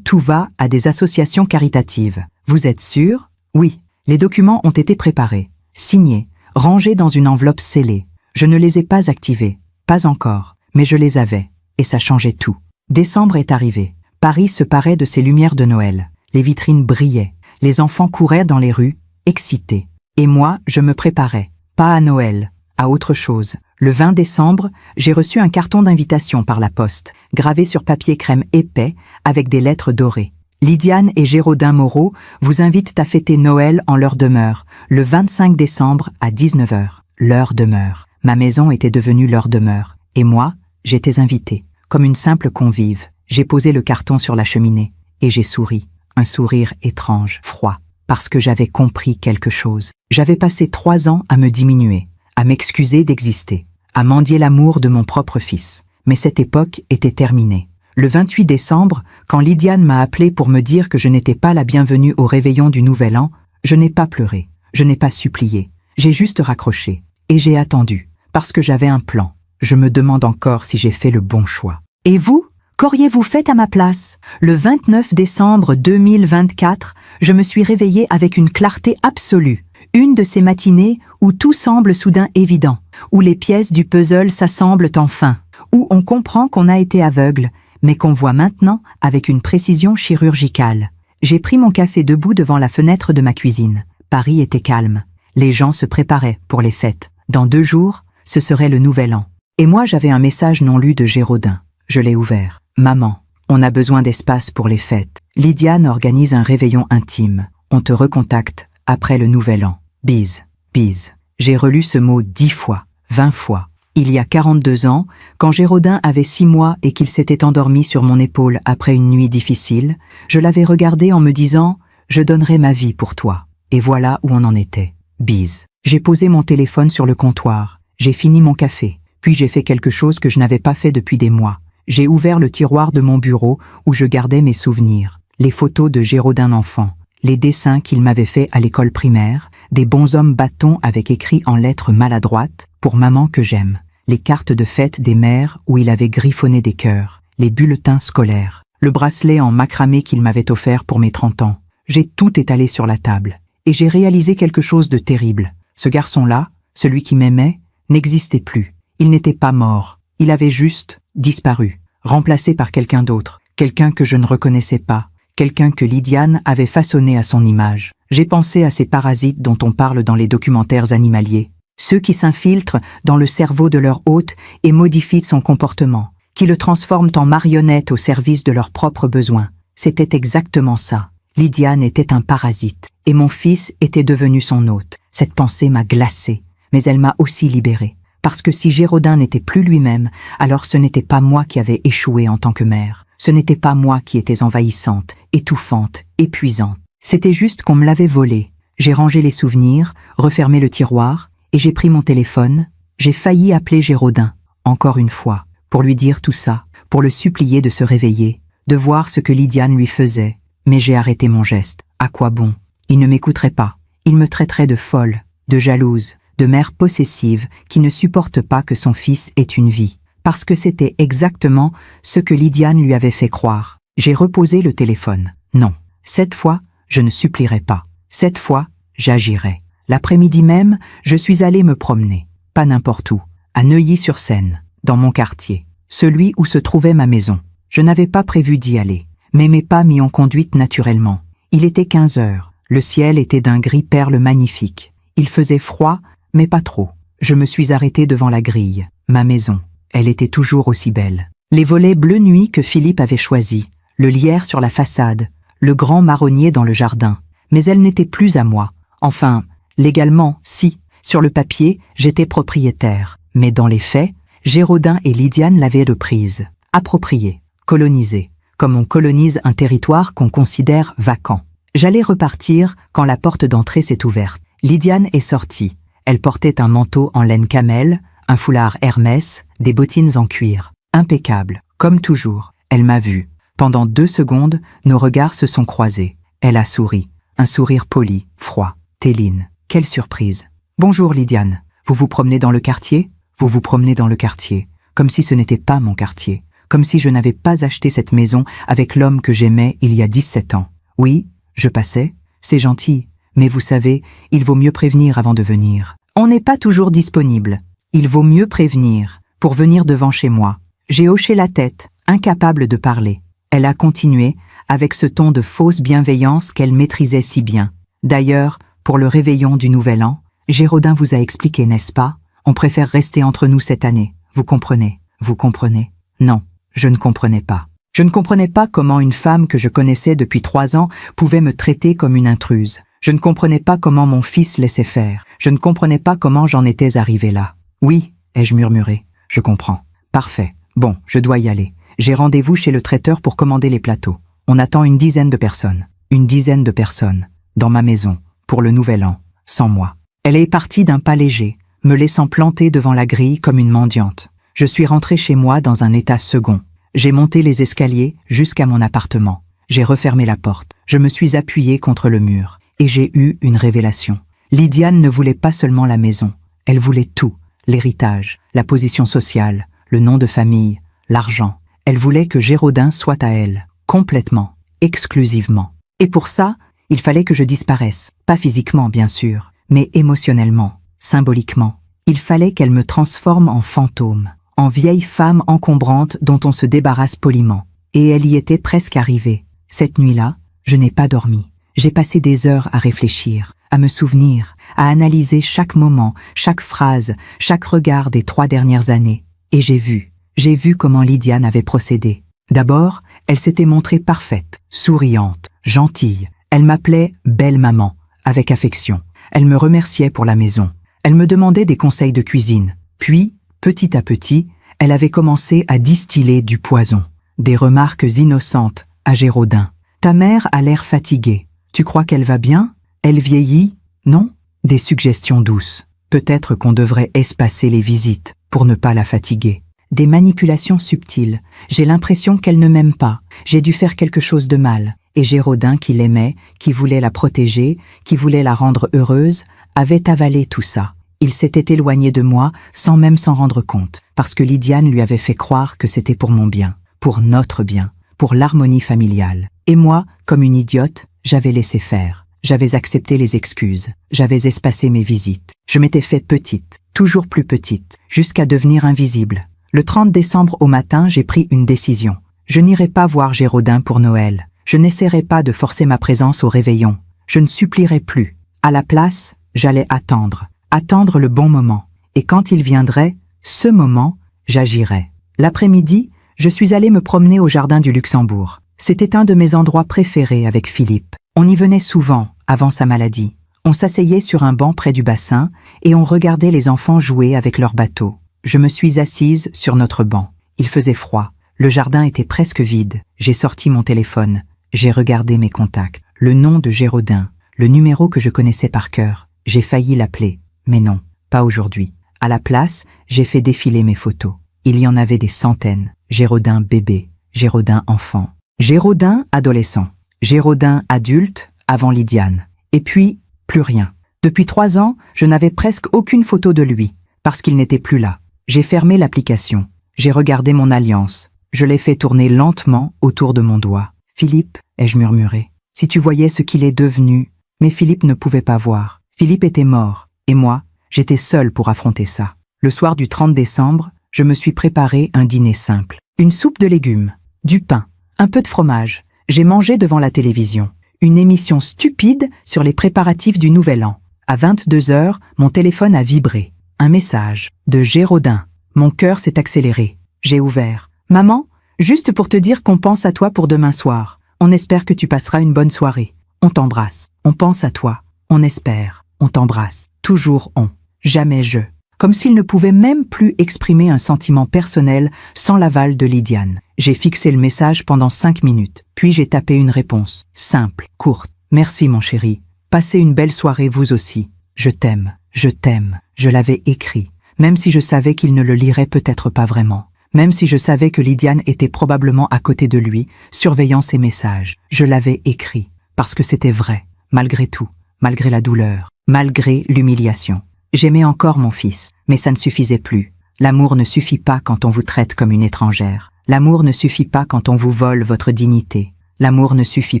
tout va à des associations caritatives. Vous êtes sûr ? Oui. Les documents ont été préparés, signés, rangés dans une enveloppe scellée. Je ne les ai pas activés. Pas encore. Mais je les avais. Et ça changeait tout. Décembre est arrivé. Paris se parait de ses lumières de Noël. Les vitrines brillaient. Les enfants couraient dans les rues, excités. Et moi, je me préparais. Pas à Noël, à autre chose. Le 20 décembre, j'ai reçu un carton d'invitation par la poste, gravé sur papier crème épais, avec des lettres dorées. Lydiane et Géraudin Moreau vous invitent à fêter Noël en leur demeure, le 25 décembre à 19h. Leur demeure. Ma maison était devenue leur demeure. Et moi, j'étais invitée, comme une simple convive. J'ai posé le carton sur la cheminée, et j'ai souri. Un sourire étrange, froid, parce que j'avais compris quelque chose. J'avais passé 3 ans à me diminuer, à m'excuser d'exister, à mendier l'amour de mon propre fils. Mais cette époque était terminée. Le 28 décembre, quand Lydiane m'a appelé pour me dire que je n'étais pas la bienvenue au réveillon du Nouvel An, je n'ai pas pleuré, je n'ai pas supplié. J'ai juste raccroché. Et j'ai attendu, parce que j'avais un plan. Je me demande encore si j'ai fait le bon choix. Et vous ? Qu'auriez-vous fait à ma place ? Le 29 décembre 2024, je me suis réveillée avec une clarté absolue. Une de ces matinées où tout semble soudain évident, où les pièces du puzzle s'assemblent enfin, où on comprend qu'on a été aveugle, mais qu'on voit maintenant avec une précision chirurgicale. J'ai pris mon café debout devant la fenêtre de ma cuisine. Paris était calme. Les gens se préparaient pour les fêtes. Dans 2 jours, ce serait le Nouvel An. Et moi, j'avais un message non lu de Géraudin. Je l'ai ouvert. « Maman, on a besoin d'espace pour les fêtes. Lydiane organise un réveillon intime. On te recontacte après le Nouvel An. Bise, bise. » J'ai relu ce mot 10 fois, 20 fois. Il y a 42 ans, quand Géraudin avait 6 mois et qu'il s'était endormi sur mon épaule après une nuit difficile, je l'avais regardé en me disant « Je donnerai ma vie pour toi. » Et voilà où on en était. Bise. J'ai posé mon téléphone sur le comptoir. J'ai fini mon café. Puis j'ai fait quelque chose que je n'avais pas fait depuis des mois. J'ai ouvert le tiroir de mon bureau où je gardais mes souvenirs. Les photos de Géraudin enfant. Les dessins qu'il m'avait faits à l'école primaire. Des bonshommes bâtons avec écrit en lettres maladroites « Pour maman que j'aime ». Les cartes de fête des mères où il avait griffonné des cœurs. Les bulletins scolaires. Le bracelet en macramé qu'il m'avait offert pour mes 30 ans. J'ai tout étalé sur la table. Et j'ai réalisé quelque chose de terrible. Ce garçon-là, celui qui m'aimait, n'existait plus. Il n'était pas mort. Il avait juste disparu, remplacé par quelqu'un d'autre, quelqu'un que je ne reconnaissais pas, quelqu'un que Lydiane avait façonné à son image. J'ai pensé à ces parasites dont on parle dans les documentaires animaliers, ceux qui s'infiltrent dans le cerveau de leur hôte et modifient son comportement, qui le transforment en marionnette au service de leurs propres besoins. C'était exactement ça. Lydiane était un parasite, et mon fils était devenu son hôte. Cette pensée m'a glacée, mais elle m'a aussi libérée. Parce que si Géraudin n'était plus lui-même, alors ce n'était pas moi qui avais échoué en tant que mère. Ce n'était pas moi qui étais envahissante, étouffante, épuisante. C'était juste qu'on me l'avait volé. J'ai rangé les souvenirs, refermé le tiroir, et j'ai pris mon téléphone. J'ai failli appeler Géraudin, encore une fois, pour lui dire tout ça, pour le supplier de se réveiller, de voir ce que Lydiane lui faisait. Mais j'ai arrêté mon geste. À quoi bon ? Il ne m'écouterait pas. Il me traiterait de folle, de jalouse, de mère possessive qui ne supporte pas que son fils ait une vie. Parce que c'était exactement ce que Lydiane lui avait fait croire. J'ai reposé le téléphone. Non. Cette fois, je ne supplierai pas. Cette fois, j'agirai. L'après-midi même, je suis allée me promener. Pas n'importe où, à Neuilly-sur-Seine, dans mon quartier, celui où se trouvait ma maison. Je n'avais pas prévu d'y aller, mais mes pas m'y ont conduite naturellement. Il était 15 heures, le ciel était d'un gris perle magnifique. Il faisait froid, mais pas trop. Je me suis arrêtée devant la grille, ma maison. Elle était toujours aussi belle. Les volets bleu nuit que Philippe avait choisis, le lierre sur la façade, le grand marronnier dans le jardin. Mais elle n'était plus à moi. Enfin, légalement, si. Sur le papier, j'étais propriétaire. Mais dans les faits, Géraudin et Lydiane l'avaient reprise, appropriée, colonisée, comme on colonise un territoire qu'on considère vacant. J'allais repartir quand la porte d'entrée s'est ouverte. Lydiane est sortie. Elle portait un manteau en laine camel, un foulard Hermès, des bottines en cuir. Impeccable, comme toujours. Elle m'a vue. Pendant 2 secondes, nos regards se sont croisés. Elle a souri. Un sourire poli, froid. Téline. Quelle surprise. Bonjour Lydiane. Vous vous promenez dans le quartier ? Vous vous promenez dans le quartier. Comme si ce n'était pas mon quartier. Comme si je n'avais pas acheté cette maison avec l'homme que j'aimais il y a 17 ans. Oui, je passais. C'est gentil. Mais vous savez, il vaut mieux prévenir avant de venir. On n'est pas toujours disponible. Il vaut mieux prévenir, pour venir devant chez moi. J'ai hoché la tête, incapable de parler. Elle a continué, avec ce ton de fausse bienveillance qu'elle maîtrisait si bien. D'ailleurs, pour le réveillon du Nouvel An, Géraudin vous a expliqué, n'est-ce pas? On préfère rester entre nous cette année. Vous comprenez? Vous comprenez? Non, je ne comprenais pas. Je ne comprenais pas comment une femme que je connaissais depuis 3 ans pouvait me traiter comme une intruse. Je ne comprenais pas comment mon fils laissait faire. Je ne comprenais pas comment j'en étais arrivée là. Oui, ai-je murmuré. Je comprends. Parfait. Bon, je dois y aller. J'ai rendez-vous chez le traiteur pour commander les plateaux. On attend une dizaine de personnes. Une dizaine de personnes. Dans ma maison. Pour le Nouvel An. Sans moi. Elle est partie d'un pas léger, me laissant planter devant la grille comme une mendiante. Je suis rentrée chez moi dans un état second. J'ai monté les escaliers jusqu'à mon appartement. J'ai refermé la porte. Je me suis appuyée contre le mur. Et j'ai eu une révélation. Lydiane ne voulait pas seulement la maison. Elle voulait tout. L'héritage, la position sociale, le nom de famille, l'argent. Elle voulait que Géraudin soit à elle. Complètement. Exclusivement. Et pour ça, il fallait que je disparaisse. Pas physiquement, bien sûr, mais émotionnellement, symboliquement. Il fallait qu'elle me transforme en fantôme, en vieille femme encombrante dont on se débarrasse poliment. Et elle y était presque arrivée. Cette nuit-là, je n'ai pas dormi. J'ai passé des heures à réfléchir, à me souvenir, à analyser chaque moment, chaque phrase, chaque regard des 3 dernières années. Et j'ai vu comment Lydiane avait procédé. D'abord, elle s'était montrée parfaite, souriante, gentille. Elle m'appelait « belle maman », avec affection. Elle me remerciait pour la maison. Elle me demandait des conseils de cuisine. Puis, petit à petit, elle avait commencé à distiller du poison. Des remarques innocentes à Géraudin. « Ta mère a l'air fatiguée. Tu crois qu'elle va bien? Elle vieillit? Non? » Des suggestions douces. Peut-être qu'on devrait espacer les visites pour ne pas la fatiguer. Des manipulations subtiles. J'ai l'impression qu'elle ne m'aime pas. J'ai dû faire quelque chose de mal. Et Géraudin, qui l'aimait, qui voulait la protéger, qui voulait la rendre heureuse, avait avalé tout ça. Il s'était éloigné de moi sans même s'en rendre compte, parce que Lydiane lui avait fait croire que c'était pour mon bien, pour notre bien, pour l'harmonie familiale. Et moi, comme une idiote, j'avais laissé faire. J'avais accepté les excuses. J'avais espacé mes visites. Je m'étais fait petite, toujours plus petite, jusqu'à devenir invisible. Le 30 décembre au matin, j'ai pris une décision. Je n'irai pas voir Géraudin pour Noël. Je n'essaierai pas de forcer ma présence au réveillon. Je ne supplierai plus. À la place, j'allais attendre le bon moment. Et quand il viendrait, ce moment, j'agirais. L'après-midi, je suis allée me promener au jardin du Luxembourg. C'était un de mes endroits préférés avec Philippe. On y venait souvent, avant sa maladie. On s'asseyait sur un banc près du bassin et on regardait les enfants jouer avec leurs bateaux. Je me suis assise sur notre banc. Il faisait froid. Le jardin était presque vide. J'ai sorti mon téléphone. J'ai regardé mes contacts. Le nom de Géraudin, le numéro que je connaissais par cœur. J'ai failli l'appeler. Mais non, pas aujourd'hui. À la place, j'ai fait défiler mes photos. Il y en avait des centaines. Géraudin bébé, Géraudin enfant, Géraudin adolescent, Géraudin adulte avant Lydiane. Et puis, plus rien. Depuis 3 ans, je n'avais presque aucune photo de lui, parce qu'il n'était plus là. J'ai fermé l'application. J'ai regardé mon alliance. Je l'ai fait tourner lentement autour de mon doigt. « Philippe » ai-je murmuré. « Si tu voyais ce qu'il est devenu. » Mais Philippe ne pouvait pas voir. Philippe était mort, et moi, j'étais seule pour affronter ça. Le soir du 30 décembre, je me suis préparé un dîner simple. Une soupe de légumes, du pain, un peu de fromage. J'ai mangé devant la télévision. Une émission stupide sur les préparatifs du Nouvel An. À 22h, mon téléphone a vibré. Un message de Géraudin. Mon cœur s'est accéléré. J'ai ouvert. « Maman, juste pour te dire qu'on pense à toi pour demain soir. On espère que tu passeras une bonne soirée. On t'embrasse. On pense à toi. On espère. On t'embrasse. Toujours on. Jamais je. » Comme s'il ne pouvait même plus exprimer un sentiment personnel sans l'aval de Lydiane. J'ai fixé le message pendant 5 minutes, puis j'ai tapé une réponse. Simple, courte. « Merci mon chéri. Passez une belle soirée vous aussi. Je t'aime. Je t'aime. » Je l'avais écrit, même si je savais qu'il ne le lirait peut-être pas vraiment. Même si je savais que Lydiane était probablement à côté de lui, surveillant ses messages. Je l'avais écrit, parce que c'était vrai, malgré tout, malgré la douleur, malgré l'humiliation. J'aimais encore mon fils, mais ça ne suffisait plus. L'amour ne suffit pas quand on vous traite comme une étrangère. L'amour ne suffit pas quand on vous vole votre dignité. L'amour ne suffit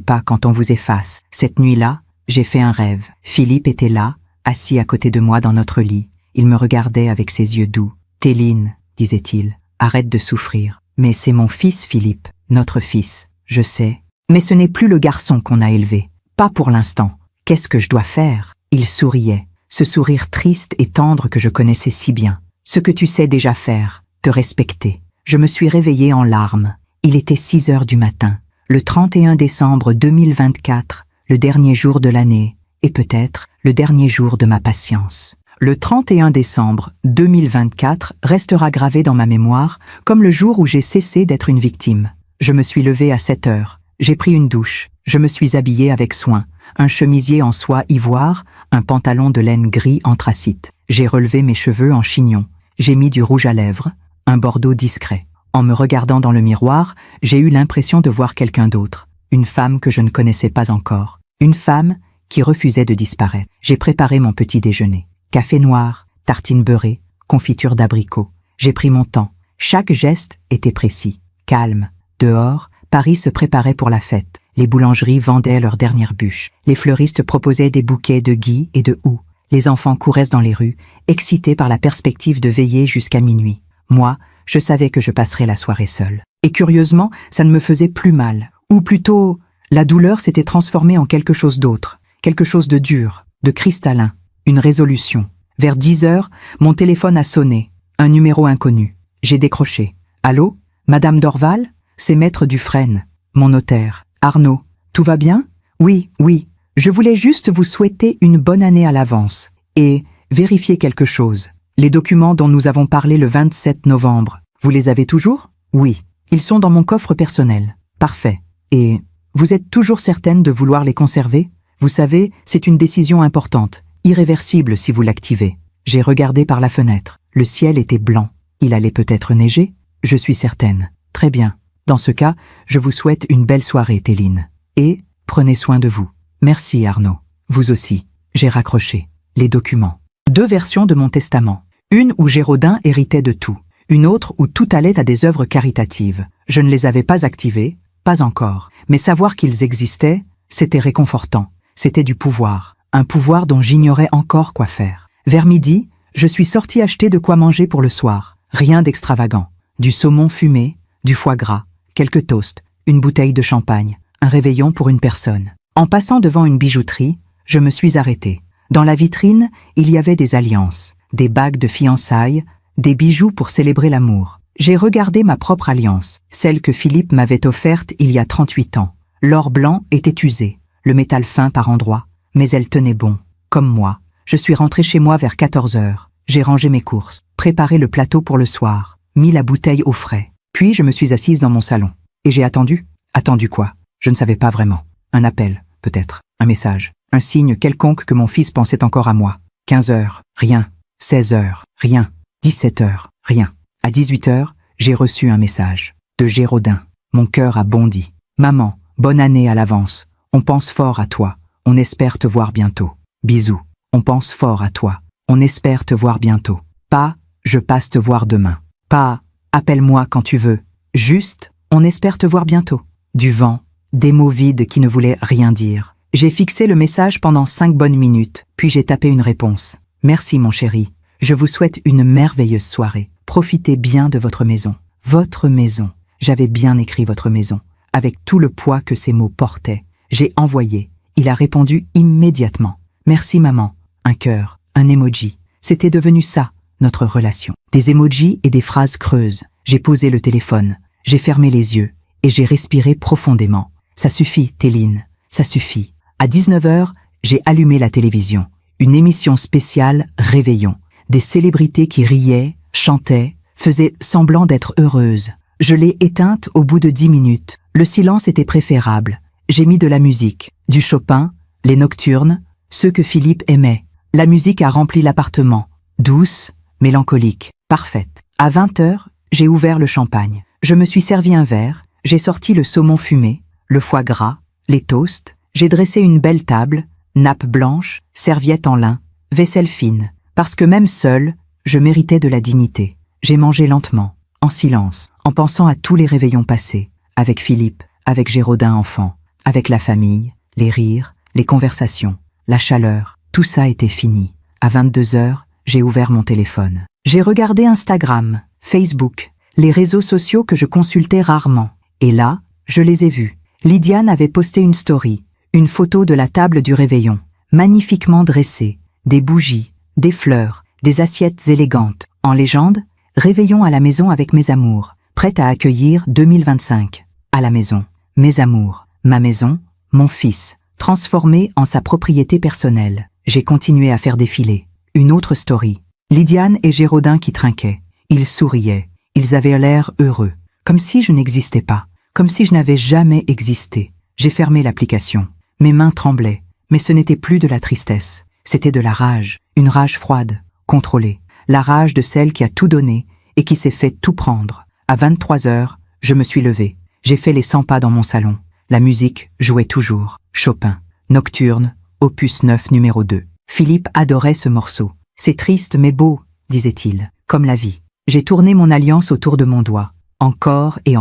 pas quand on vous efface. Cette nuit-là, j'ai fait un rêve. Philippe était là, assis à côté de moi dans notre lit. Il me regardait avec ses yeux doux. « Téline, disait-il, arrête de souffrir. Mais c'est mon fils Philippe, notre fils, je sais. Mais ce n'est plus le garçon qu'on a élevé. Pas pour l'instant. Qu'est-ce que je dois faire ?» Il souriait, ce sourire triste et tendre que je connaissais si bien. « Ce que tu sais déjà faire, te respecter. » Je me suis réveillée en larmes. Il était 6h du matin, le 31 décembre 2024, le dernier jour de l'année, et peut-être le dernier jour de ma patience. Le 31 décembre 2024 restera gravé dans ma mémoire comme le jour où j'ai cessé d'être une victime. Je me suis levée à 7h, j'ai pris une douche, je me suis habillée avec soin, un chemisier en soie ivoire, un pantalon de laine gris anthracite. J'ai relevé mes cheveux en chignon, j'ai mis du rouge à lèvres, un bordeaux discret. En me regardant dans le miroir, j'ai eu l'impression de voir quelqu'un d'autre, une femme que je ne connaissais pas encore, une femme qui refusait de disparaître. J'ai préparé mon petit déjeuner. Café noir, tartines beurrées, confiture d'abricot. J'ai pris mon temps. Chaque geste était précis, calme. Dehors, Paris se préparait pour la fête. Les boulangeries vendaient leurs dernières bûches. Les fleuristes proposaient des bouquets de gui et de houx. Les enfants couraient dans les rues, excités par la perspective de veiller jusqu'à minuit. Moi, je savais que je passerais la soirée seule. Et curieusement, ça ne me faisait plus mal. Ou plutôt, la douleur s'était transformée en quelque chose d'autre, quelque chose de dur, de cristallin. Une résolution. Vers 10h, mon téléphone a sonné. Un numéro inconnu. J'ai décroché. « Allô, Madame Dorval ? C'est Maître Dufresne, mon notaire. Arnaud, tout va bien ? Oui, oui. Je voulais juste vous souhaiter une bonne année à l'avance. Et vérifier quelque chose. Les documents dont nous avons parlé le 27 novembre. Vous les avez toujours ? Oui. Ils sont dans mon coffre personnel. Parfait. Et vous êtes toujours certaine de vouloir les conserver ? Vous savez, c'est une décision importante. Irréversible si vous l'activez. J'ai regardé par la fenêtre. Le ciel était blanc. Il allait peut-être neiger ? Je suis certaine. Très bien. Dans ce cas, je vous souhaite une belle soirée, Téline. Et prenez soin de vous. Merci, Arnaud. Vous aussi. J'ai raccroché. Les documents. 2 versions de mon testament. Une où Géraudin héritait de tout. Une autre où tout allait à des œuvres caritatives. Je ne les avais pas activées, pas encore. Mais savoir qu'ils existaient, c'était réconfortant. C'était du pouvoir. Un pouvoir dont j'ignorais encore quoi faire. Vers midi, je suis sortie acheter de quoi manger pour le soir. Rien d'extravagant. Du saumon fumé, du foie gras, quelques toasts, une bouteille de champagne, un réveillon pour une personne. En passant devant une bijouterie, je me suis arrêtée. Dans la vitrine, il y avait des alliances, des bagues de fiançailles, des bijoux pour célébrer l'amour. J'ai regardé ma propre alliance, celle que Philippe m'avait offerte il y a 38 ans. L'or blanc était usé, le métal fin par endroits. Mais elle tenait bon. Comme moi, je suis rentrée chez moi vers 14h. J'ai rangé mes courses, préparé le plateau pour le soir, mis la bouteille au frais. Puis je me suis assise dans mon salon. Et j'ai attendu. Attendu quoi ? Je ne savais pas vraiment. Un appel, peut-être. Un message. Un signe quelconque que mon fils pensait encore à moi. 15h, rien. 16h, rien. 17h, rien. À 18h, j'ai reçu un message. De Géraudin. Mon cœur a bondi. Maman, bonne année à l'avance. On pense fort à toi. On espère te voir bientôt. Bisous. On pense fort à toi. On espère te voir bientôt. Pas, je passe te voir demain. Pas, appelle-moi quand tu veux. Juste, on espère te voir bientôt. Du vent, des mots vides qui ne voulaient rien dire. J'ai fixé le message pendant 5 bonnes minutes, puis j'ai tapé une réponse. Merci mon chéri. Je vous souhaite une merveilleuse soirée. Profitez bien de votre maison. Votre maison. J'avais bien écrit votre maison, avec tout le poids que ces mots portaient. J'ai envoyé. Il a répondu immédiatement. Merci maman. Un cœur, un emoji. C'était devenu ça, notre relation. Des emojis et des phrases creuses. J'ai posé le téléphone. J'ai fermé les yeux et j'ai respiré profondément. Ça suffit, Téline. Ça suffit. À 19h, j'ai allumé la télévision. Une émission spéciale Réveillon. Des célébrités qui riaient, chantaient, faisaient semblant d'être heureuses. Je l'ai éteinte au bout de 10 minutes. Le silence était préférable. J'ai mis de la musique, du Chopin, les nocturnes, ceux que Philippe aimait. La musique a rempli l'appartement. Douce, mélancolique, parfaite. À 20h, j'ai ouvert le champagne. Je me suis servi un verre, j'ai sorti le saumon fumé, le foie gras, les toasts, j'ai dressé une belle table, nappe blanche, serviette en lin, vaisselle fine, parce que même seule, je méritais de la dignité. J'ai mangé lentement, en silence, en pensant à tous les réveillons passés, avec Philippe, avec Géraudin enfant, avec la famille, les rires, les conversations, la chaleur, tout ça était fini. À 22h, j'ai ouvert mon téléphone. J'ai regardé Instagram, Facebook, les réseaux sociaux que je consultais rarement. Et là, je les ai vus. Lydiane avait posté une story, une photo de la table du réveillon, magnifiquement dressée, des bougies, des fleurs, des assiettes élégantes. En légende, réveillon à la maison avec mes amours, prête à accueillir 2025. À la maison, mes amours, ma maison, mon fils, transformé en sa propriété personnelle. J'ai continué à faire défiler. Une autre story. Lydiane et Géraudin qui trinquaient. Ils souriaient. Ils avaient l'air heureux. Comme si je n'existais pas. Comme si je n'avais jamais existé. J'ai fermé l'application. Mes mains tremblaient. Mais ce n'était plus de la tristesse. C'était de la rage. Une rage froide, contrôlée. La rage de celle qui a tout donné et qui s'est fait tout prendre. À 23h, je me suis levé. J'ai fait les 100 pas dans mon salon. La musique jouait toujours. Chopin. Nocturne. Opus 9 numéro 2. Philippe adorait ce morceau. C'est triste mais beau, disait-il, comme la vie. J'ai tourné mon alliance autour de mon doigt, encore, et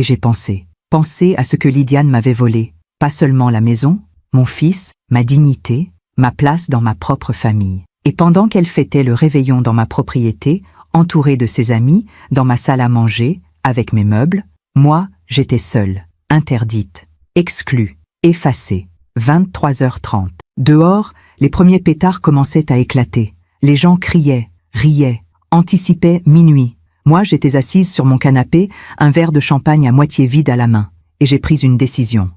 j'ai pensé à ce que Lydiane m'avait volé. Pas seulement la maison, mon fils, ma dignité, ma place dans ma propre famille. Et pendant qu'elle fêtait le réveillon dans ma propriété, entourée de ses amis, dans ma salle à manger, avec mes meubles, moi, j'étais seule, interdite, exclue, effacée. 23h30. Dehors, les premiers pétards commençaient à éclater. Les gens criaient, riaient, anticipaient minuit. Moi, j'étais assise sur mon canapé, un verre de champagne à moitié vide à la main. Et j'ai pris une décision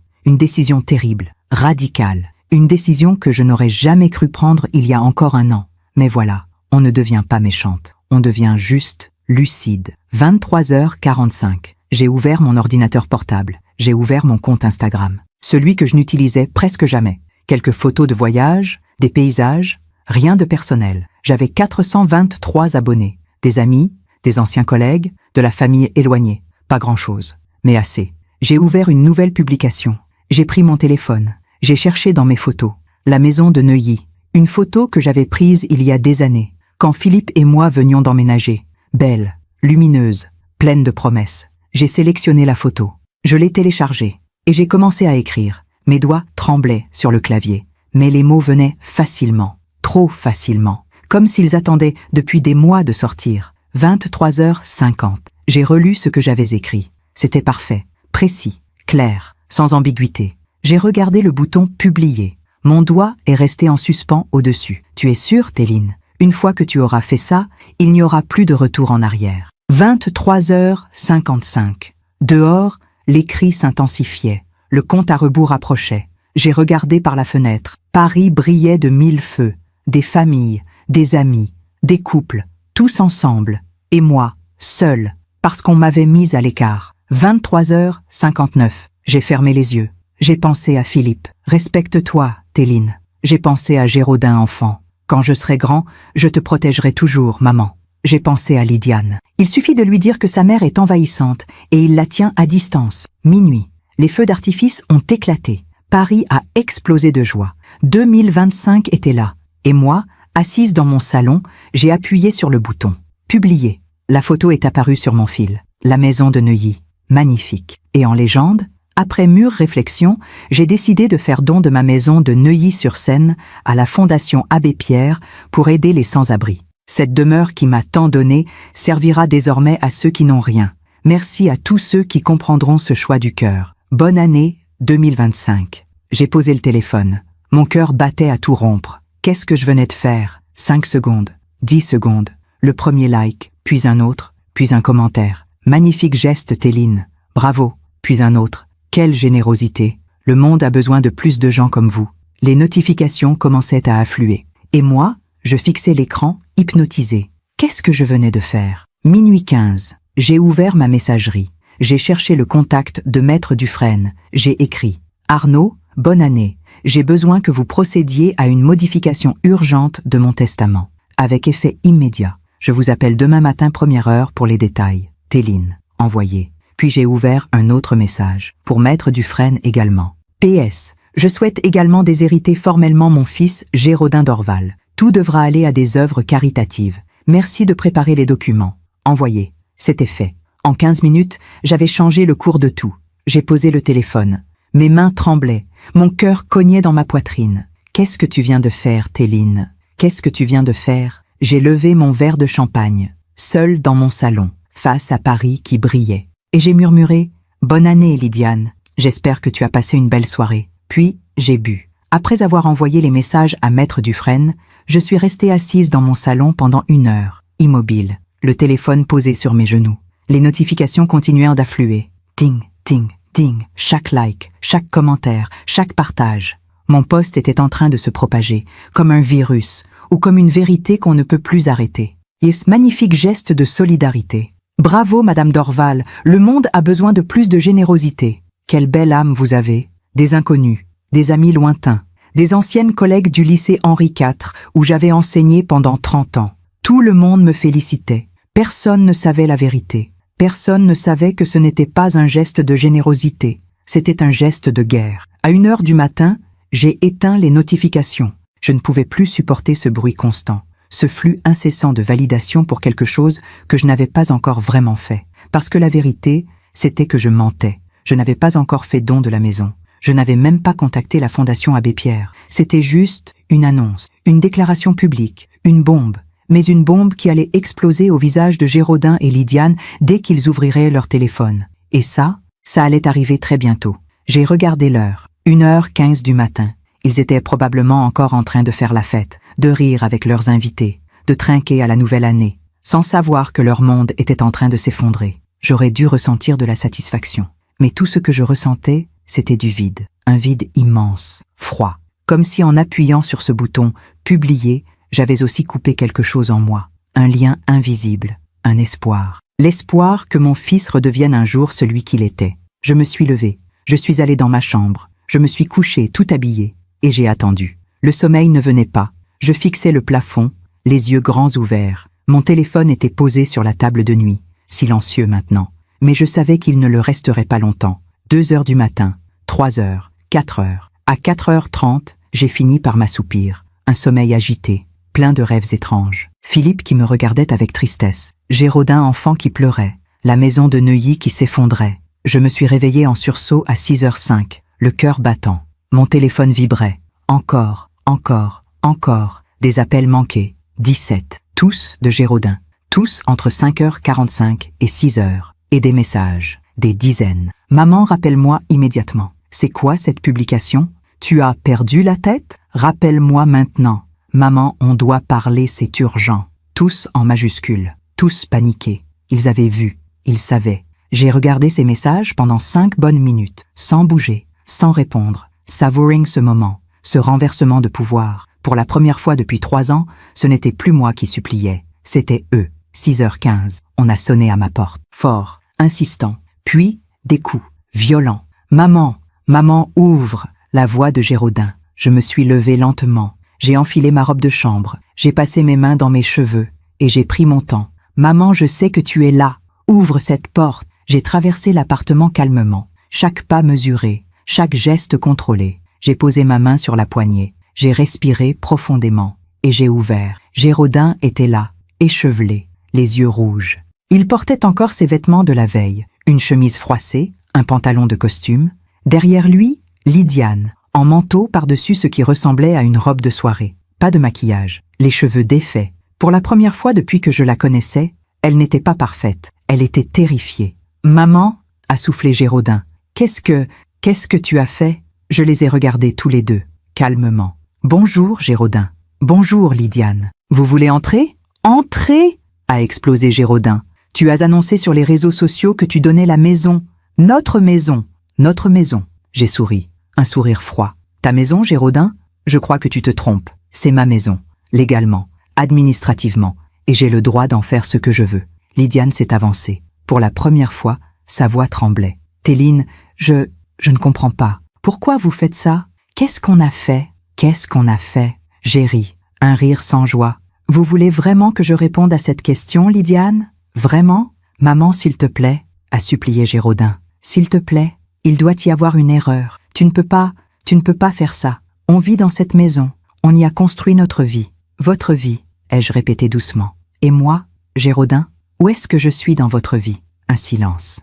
terrible, radicale. Une décision que je n'aurais jamais cru prendre il y a encore un an. Mais voilà, on ne devient pas méchante. On devient juste, lucide. 23h45. J'ai ouvert mon ordinateur portable. J'ai ouvert mon compte Instagram. Celui que je n'utilisais presque jamais. Quelques photos de voyage, des paysages, rien de personnel. J'avais 423 abonnés. Des amis, des anciens collègues, de la famille éloignée. Pas grand-chose, mais assez. J'ai ouvert une nouvelle publication. J'ai pris mon téléphone. J'ai cherché dans mes photos. La maison de Neuilly. Une photo que j'avais prise il y a des années, quand Philippe et moi venions d'emménager. Belle, lumineuse, pleine de promesses. J'ai sélectionné la photo. Je l'ai téléchargée. Et j'ai commencé à écrire. Mes doigts tremblaient sur le clavier. Mais les mots venaient facilement. Trop facilement. Comme s'ils attendaient depuis des mois de sortir. 23h50. J'ai relu ce que j'avais écrit. C'était parfait, précis, clair, sans ambiguïté. J'ai regardé le bouton « Publier ». Mon doigt est resté en suspens au-dessus. Tu es sûre, Téline? Une fois que tu auras fait ça, il n'y aura plus de retour en arrière. 23h55. Dehors, les cris s'intensifiaient. Le compte à rebours approchait. J'ai regardé par la fenêtre. Paris brillait de 1000 feux. Des familles, des amis, des couples, tous ensemble. Et moi, seule, parce qu'on m'avait mise à l'écart. 23h59. J'ai fermé les yeux. J'ai pensé à Philippe. Respecte-toi, Téline. J'ai pensé à Géraudin enfant. Quand je serai grand, je te protégerai toujours, maman. J'ai pensé à Lydiane. Il suffit de lui dire que sa mère est envahissante et il la tient à distance. Minuit. Les feux d'artifice ont éclaté. Paris a explosé de joie. 2025 était là. Et moi, assise dans mon salon, j'ai appuyé sur le bouton. Publier. La photo est apparue sur mon fil. La maison de Neuilly. Magnifique. Et en légende, Après mûre réflexion, j'ai décidé de faire don de ma maison de Neuilly-sur-Seine à la Fondation Abbé Pierre pour aider les sans-abri. Cette demeure qui m'a tant donné servira désormais à ceux qui n'ont rien. Merci à tous ceux qui comprendront ce choix du cœur. Bonne année 2025. J'ai posé le téléphone. Mon cœur battait à tout rompre. Qu'est-ce que je venais de faire? 5 secondes, 10 secondes, le premier like, puis un autre, puis un commentaire. Magnifique geste, Téline. Bravo, puis un autre. Quelle générosité. Le monde a besoin de plus de gens comme vous. Les notifications commençaient à affluer. Et moi, je fixais l'écran, hypnotisé. Qu'est-ce que je venais de faire? Minuit 15. J'ai ouvert ma messagerie. J'ai cherché le contact de Maître Dufresne. J'ai écrit « Arnaud, bonne année. J'ai besoin que vous procédiez à une modification urgente de mon testament. Avec effet immédiat. Je vous appelle demain matin 1er heure pour les détails. Téline. Envoyé. » Puis j'ai ouvert un autre message, pour Maître Dufresne également. PS. Je souhaite également déshériter formellement mon fils Géraudin Dorval. Tout devra aller à des œuvres caritatives. Merci de préparer les documents. Envoyé. C'était fait. En 15 minutes, j'avais changé le cours de tout. J'ai posé le téléphone. Mes mains tremblaient. Mon cœur cognait dans ma poitrine. Qu'est-ce que tu viens de faire, Téline? Qu'est-ce que tu viens de faire? J'ai levé mon verre de champagne, seul dans mon salon, face à Paris qui brillait. Et j'ai murmuré « Bonne année, Lydiane. J'espère que tu as passé une belle soirée. » Puis, j'ai bu. Après avoir envoyé les messages à Maître Dufresne, je suis restée assise dans mon salon pendant 1 heure, immobile, le téléphone posé sur mes genoux. Les notifications continuèrent d'affluer. Ting, ting, ting, chaque like, chaque commentaire, chaque partage. Mon post était en train de se propager, comme un virus, ou comme une vérité qu'on ne peut plus arrêter. Et ce magnifique geste de solidarité. Bravo, Madame Dorval, le monde a besoin de plus de générosité. Quelle belle âme vous avez. Des inconnus, des amis lointains, des anciennes collègues du lycée Henri IV où j'avais enseigné pendant 30 ans. Tout le monde me félicitait. Personne ne savait la vérité. Personne ne savait que ce n'était pas un geste de générosité. C'était un geste de guerre. À 1 heure du matin, j'ai éteint les notifications. Je ne pouvais plus supporter ce bruit constant. Ce flux incessant de validation pour quelque chose que je n'avais pas encore vraiment fait. Parce que la vérité, c'était que je mentais. Je n'avais pas encore fait don de la maison. Je n'avais même pas contacté la Fondation Abbé Pierre. C'était juste une annonce, une déclaration publique, une bombe. Mais une bombe qui allait exploser au visage de Géraudin et Lydiane dès qu'ils ouvriraient leur téléphone. Et ça allait arriver très bientôt. J'ai regardé l'heure. 1h15 du matin. Ils étaient probablement encore en train de faire la fête, de rire avec leurs invités, de trinquer à la nouvelle année, sans savoir que leur monde était en train de s'effondrer. J'aurais dû ressentir de la satisfaction. Mais tout ce que je ressentais, c'était du vide. Un vide immense, froid. Comme si en appuyant sur ce bouton « Publier », j'avais aussi coupé quelque chose en moi. Un lien invisible, un espoir. L'espoir que mon fils redevienne un jour celui qu'il était. Je me suis levée. Je suis allée dans ma chambre. Je me suis couchée, tout habillée. Et j'ai attendu. Le sommeil ne venait pas. Je fixais le plafond, les yeux grands ouverts. Mon téléphone était posé sur la table de nuit, silencieux maintenant. Mais je savais qu'il ne le resterait pas longtemps. 2 heures du matin, 3 heures, 4 heures. À 4h30, j'ai fini par m'assoupir. Un sommeil agité, plein de rêves étranges. Philippe qui me regardait avec tristesse. Géraudin enfant qui pleurait. La maison de Neuilly qui s'effondrait. Je me suis réveillée en sursaut à 6h05, le cœur battant. Mon téléphone vibrait. Encore, encore, encore. Des appels manqués. 17. Tous de Géraudin. Tous entre 5h45 et 6h. Et des messages. Des dizaines. Maman, rappelle-moi immédiatement. C'est quoi cette publication? Tu as perdu la tête? Rappelle-moi maintenant. Maman, on doit parler, c'est urgent. Tous en majuscules. Tous paniqués. Ils avaient vu. Ils savaient. J'ai regardé ces messages pendant 5 bonnes minutes, sans bouger, sans répondre. Savouring ce moment, ce renversement de pouvoir. Pour la première fois depuis 3 ans, ce n'était plus moi qui suppliais, c'était eux. 6h15, on a sonné à ma porte, fort, insistant. Puis, des coups, violents. Maman, maman, ouvre! La voix de Géraudin. Je me suis levée lentement. J'ai enfilé ma robe de chambre. J'ai passé mes mains dans mes cheveux. Et j'ai pris mon temps. Maman, je sais que tu es là. Ouvre cette porte. J'ai traversé l'appartement calmement. Chaque pas mesuré. Chaque geste contrôlé. J'ai posé ma main sur la poignée. J'ai respiré profondément. Et j'ai ouvert. Géraudin était là, échevelé, les yeux rouges. Il portait encore ses vêtements de la veille. Une chemise froissée, un pantalon de costume, Derrière lui, Lydiane, en manteau par-dessus ce qui ressemblait à une robe de soirée. Pas de maquillage, les cheveux défaits. Pour la première fois depuis que je la connaissais, elle n'était pas parfaite, elle était terrifiée. « Maman » a soufflé Géraudin. « Qu'est-ce que tu as fait ?» Je les ai regardés tous les deux, calmement. « Bonjour, Géraudin. Bonjour, Lydiane. Vous voulez entrer ?»« Entrer » a explosé Géraudin. « Tu as annoncé sur les réseaux sociaux que tu donnais la maison. Notre maison. Notre maison. » J'ai souri. Un sourire froid. « Ta maison, Géraudin ? Je crois que tu te trompes. C'est ma maison. Légalement. Administrativement. Et j'ai le droit d'en faire ce que je veux. » Lydiane s'est avancée. Pour la première fois, sa voix tremblait. « Téline, je ne comprends pas. Pourquoi vous faites ça ? Qu'est-ce qu'on a fait ? Qu'est-ce qu'on a fait ?» J'ai ri. Un rire sans joie. « Vous voulez vraiment que je réponde à cette question, Lydiane ? Vraiment ? Maman, s'il te plaît, » a supplié Géraudin. « S'il te plaît, il doit y avoir une erreur. Tu ne peux pas faire ça. On vit dans cette maison. On y a construit notre vie. Votre vie, » ai-je répété doucement. « Et moi, Géraudin, où est-ce que je suis dans votre vie ?» Un silence.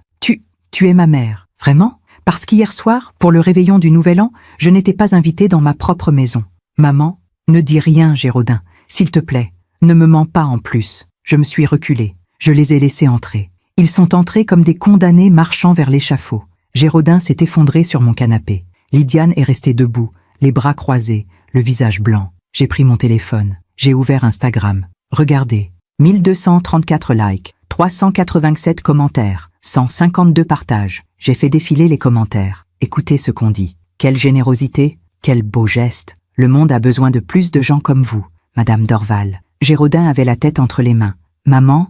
Tu es ma mère. Vraiment ? Parce qu'hier soir, pour le réveillon du Nouvel An, je n'étais pas invitée dans ma propre maison. Maman, ne dis rien, Géraudin. S'il te plaît, ne me mens pas en plus. Je me suis reculée. Je les ai laissés entrer. Ils sont entrés comme des condamnés marchant vers l'échafaud. Géraudin s'est effondré sur mon canapé. Lydiane est restée debout, les bras croisés, le visage blanc. J'ai pris mon téléphone. J'ai ouvert Instagram. Regardez. 1234 likes, 387 commentaires, 152 partages. J'ai fait défiler les commentaires. Écoutez ce qu'on dit. Quelle générosité, quel beau geste. Le monde a besoin de plus de gens comme vous, Madame Dorval. Géraudin avait la tête entre les mains. Maman,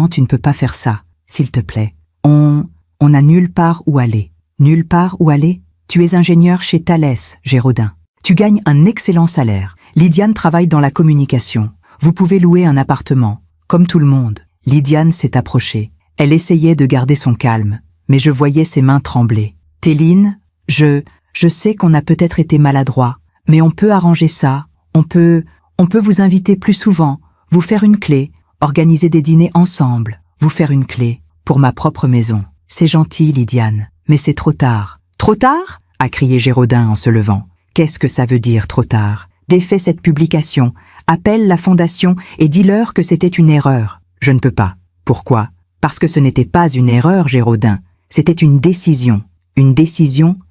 tu ne peux pas faire ça, s'il te plaît. On n'a nulle part où aller. Nulle part où aller ? Tu es ingénieur chez Thales, Géraudin. Tu gagnes un excellent salaire. Lydiane travaille dans la communication. Vous pouvez louer un appartement, comme tout le monde. Lydiane s'est approchée. Elle essayait de garder son calme, mais je voyais ses mains trembler. Téline, je sais qu'on a peut-être été maladroit, mais on peut arranger ça. On peut vous inviter plus souvent, vous faire une clé, organiser des dîners ensemble, vous faire une clé pour ma propre maison. C'est gentil, Lydiane, mais c'est trop tard. Trop tard ? A crié Géraudin en se levant. Qu'est-ce que ça veut dire, trop tard ? Défais cette publication, appelle la fondation et dis-leur que c'était une erreur. Je ne peux pas. Pourquoi ? Parce que ce n'était pas une erreur, Géraudin. C'était une décision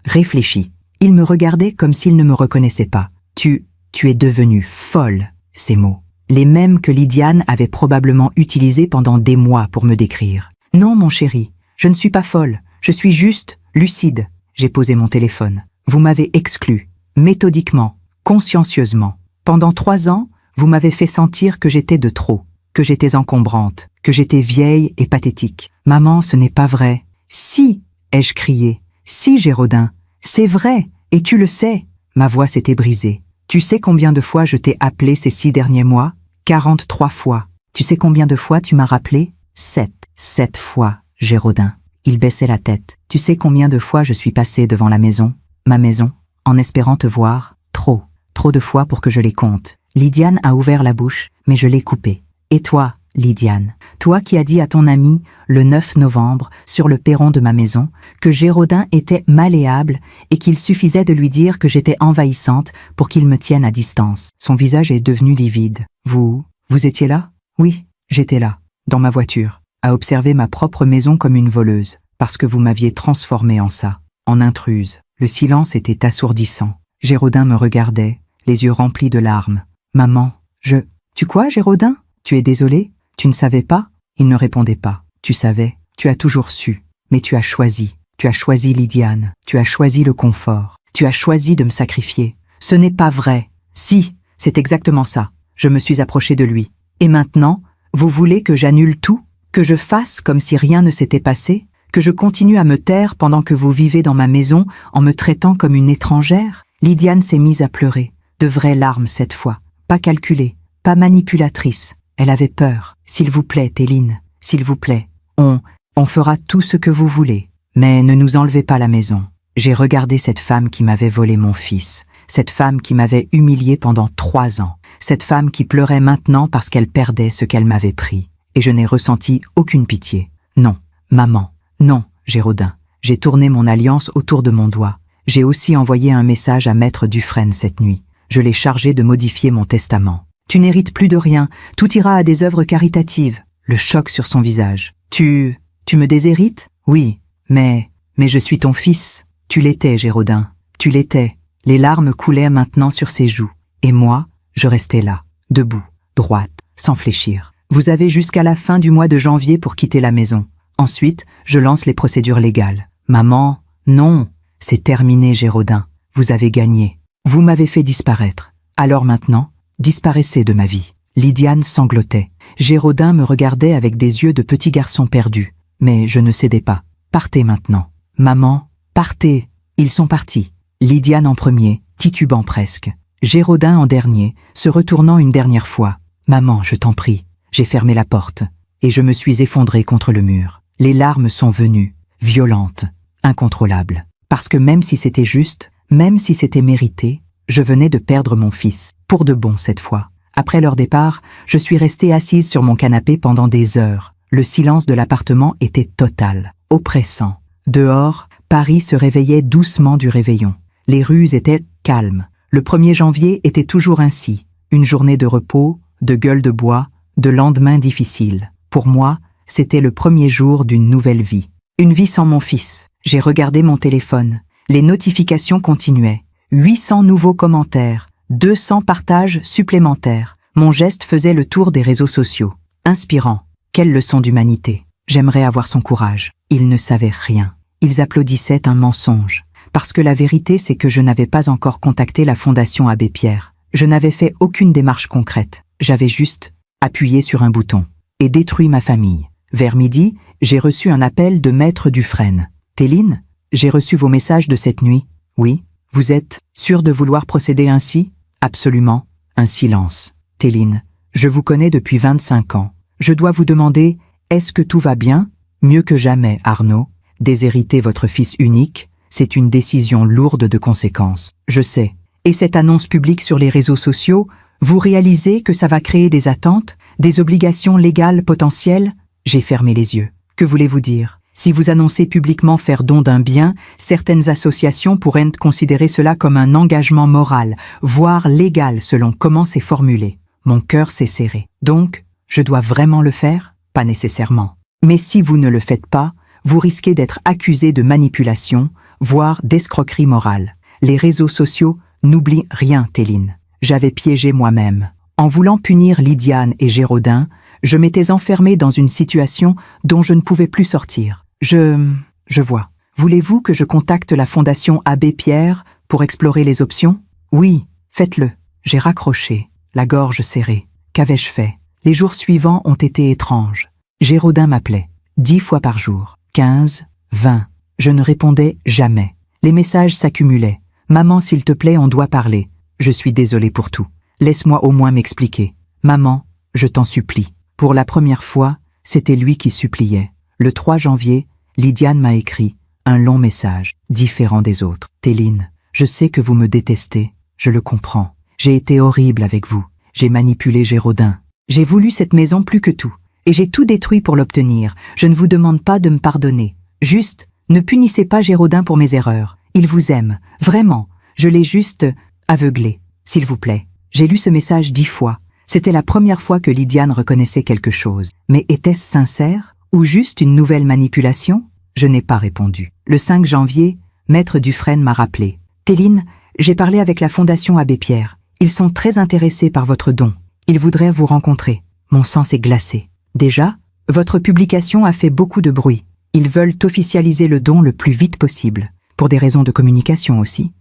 réfléchie. Il me regardait comme s'il ne me reconnaissait pas. Tu es devenue folle, ces mots. Les mêmes que Lydiane avait probablement utilisés pendant des mois pour me décrire. Non, mon chéri, je ne suis pas folle. Je suis juste lucide. J'ai posé mon téléphone. Vous m'avez exclu, méthodiquement, consciencieusement. Pendant 3 ans, vous m'avez fait sentir que j'étais de trop, que j'étais encombrante, que j'étais vieille et pathétique. Maman, ce n'est pas vrai. Si, ai-je crié. Si, Géraudin, c'est vrai, et tu le sais. Ma voix s'était brisée. Tu sais combien de fois je t'ai appelé ces 6 derniers mois ? 43 fois. Tu sais combien de fois tu m'as rappelé ? 7. 7 fois, Géraudin. Il baissait la tête. Tu sais combien de fois je suis passée devant la maison, ma maison, en espérant te voir ? Trop de fois pour que je les compte. Lydiane a ouvert la bouche, mais je l'ai coupée. Et toi, Lydiane, toi qui as dit à ton ami, le 9 novembre, sur le perron de ma maison, que Géraudin était malléable et qu'il suffisait de lui dire que j'étais envahissante pour qu'il me tienne à distance. Son visage est devenu livide. Vous étiez là ? Oui, j'étais là, dans ma voiture, à observer ma propre maison comme une voleuse, parce que vous m'aviez transformée en ça, en intruse. Le silence était assourdissant. Géraudin me regardait, les yeux remplis de larmes. Maman, Tu quoi, Géraudin ? Tu es désolé ? Tu ne savais pas ? Il ne répondait pas. Tu savais, tu as toujours su, mais tu as choisi. Tu as choisi Lydiane, tu as choisi le confort, tu as choisi de me sacrifier. Ce n'est pas vrai. Si, c'est exactement ça. Je me suis approchée de lui. Et maintenant, vous voulez que j'annule tout ? Que je fasse comme si rien ne s'était passé ? Que je continue à me taire pendant que vous vivez dans ma maison en me traitant comme une étrangère ? Lydiane s'est mise à pleurer. De vraies larmes cette fois. Pas calculées, pas manipulatrices. Elle avait peur. S'il vous plaît, Téline, s'il vous plaît, on fera tout ce que vous voulez. Mais ne nous enlevez pas la maison. J'ai regardé cette femme qui m'avait volé mon fils. Cette femme qui m'avait humiliée pendant 3 ans. Cette femme qui pleurait maintenant parce qu'elle perdait ce qu'elle m'avait pris. Et je n'ai ressenti aucune pitié. Non, maman, non, Géraudin. J'ai tourné mon alliance autour de mon doigt. J'ai aussi envoyé un message à Maître Dufresne cette nuit. Je l'ai chargé de modifier mon testament. Tu n'hérites plus de rien, tout ira à des œuvres caritatives. Le choc sur son visage. Tu me déshérites? Oui, mais je suis ton fils. Tu l'étais, Géraudin. Tu l'étais. Les larmes coulaient maintenant sur ses joues. Et moi, je restais là, debout, droite, sans fléchir. Vous avez jusqu'à la fin du mois de janvier pour quitter la maison. Ensuite, je lance les procédures légales. Maman, non, c'est terminé, Géraudin. Vous avez gagné. Vous m'avez fait disparaître. Alors maintenant, disparaissez de ma vie. Lydiane sanglotait. Géraudin me regardait avec des yeux de petit garçon perdu. Mais je ne cédais pas. Partez maintenant. Maman, partez. Ils sont partis. Lydiane en premier, titubant presque. Géraudin en dernier, se retournant une dernière fois. Maman, je t'en prie. J'ai fermé la porte. Et je me suis effondré contre le mur. Les larmes sont venues, violentes, incontrôlables. Parce que même si c'était juste, même si c'était mérité, je venais de perdre mon fils. Pour de bon cette fois. Après leur départ, je suis restée assise sur mon canapé pendant des heures. Le silence de l'appartement était total, oppressant. Dehors, Paris se réveillait doucement du réveillon. Les rues étaient calmes. Le 1er janvier était toujours ainsi. Une journée de repos, de gueule de bois, de lendemain difficile. Pour moi, c'était le premier jour d'une nouvelle vie. Une vie sans mon fils. J'ai regardé mon téléphone. Les notifications continuaient. 800 nouveaux commentaires. 200 partages supplémentaires. Mon geste faisait le tour des réseaux sociaux. Inspirant. Quelle leçon d'humanité. J'aimerais avoir son courage. Ils ne savaient rien. Ils applaudissaient un mensonge. Parce que la vérité, c'est que je n'avais pas encore contacté la Fondation Abbé Pierre. Je n'avais fait aucune démarche concrète. J'avais juste appuyé sur un bouton et détruit ma famille. Vers midi, j'ai reçu un appel de Maître Dufresne. Téline, j'ai reçu vos messages de cette nuit. Oui, vous êtes sûr de vouloir procéder ainsi? Absolument. Un silence. Téline, je vous connais depuis 25 ans. Je dois vous demander, est-ce que tout va bien? Mieux que jamais, Arnaud. Déshériter votre fils unique, c'est une décision lourde de conséquences. Je sais. Et cette annonce publique sur les réseaux sociaux, vous réalisez que ça va créer des attentes, des obligations légales potentielles? J'ai fermé les yeux. Que voulez-vous dire? Si vous annoncez publiquement faire don d'un bien, certaines associations pourraient considérer cela comme un engagement moral, voire légal selon comment c'est formulé. Mon cœur s'est serré. Donc, je dois vraiment le faire? Pas nécessairement. Mais si vous ne le faites pas, vous risquez d'être accusé de manipulation, voire d'escroquerie morale. Les réseaux sociaux n'oublient rien, Téline. J'avais piégé moi-même. En voulant punir Lydiane et Géraudin, je m'étais enfermé dans une situation dont je ne pouvais plus sortir. Je vois. Voulez-vous que je contacte la Fondation Abbé Pierre pour explorer les options? Oui, faites-le. J'ai raccroché, la gorge serrée. Qu'avais-je fait? Les jours suivants ont été étranges. Géraudin m'appelait, 10 fois par jour, 15, 20. Je ne répondais jamais. Les messages s'accumulaient. Maman, s'il te plaît, on doit parler. Je suis désolé pour tout. Laisse-moi au moins m'expliquer. Maman, je t'en supplie. Pour la première fois, c'était lui qui suppliait. Le 3 janvier, Lydiane m'a écrit un long message, différent des autres. Téline, je sais que vous me détestez. Je le comprends. J'ai été horrible avec vous. J'ai manipulé Géraudin. J'ai voulu cette maison plus que tout. Et j'ai tout détruit pour l'obtenir. Je ne vous demande pas de me pardonner. Juste, ne punissez pas Géraudin pour mes erreurs. Il vous aime. Vraiment. Je l'ai juste aveuglé. S'il vous plaît. J'ai lu ce message 10 fois. C'était la première fois que Lydiane reconnaissait quelque chose. Mais était-ce sincère? Ou juste une nouvelle manipulation? Je n'ai pas répondu. Le 5 janvier, Maître Dufresne m'a rappelé. Téline, j'ai parlé avec la Fondation Abbé Pierre. Ils sont très intéressés par votre don. Ils voudraient vous rencontrer. Mon sang s'est glacé. Déjà, votre publication a fait beaucoup de bruit. Ils veulent officialiser le don le plus vite possible. Pour des raisons de communication aussi.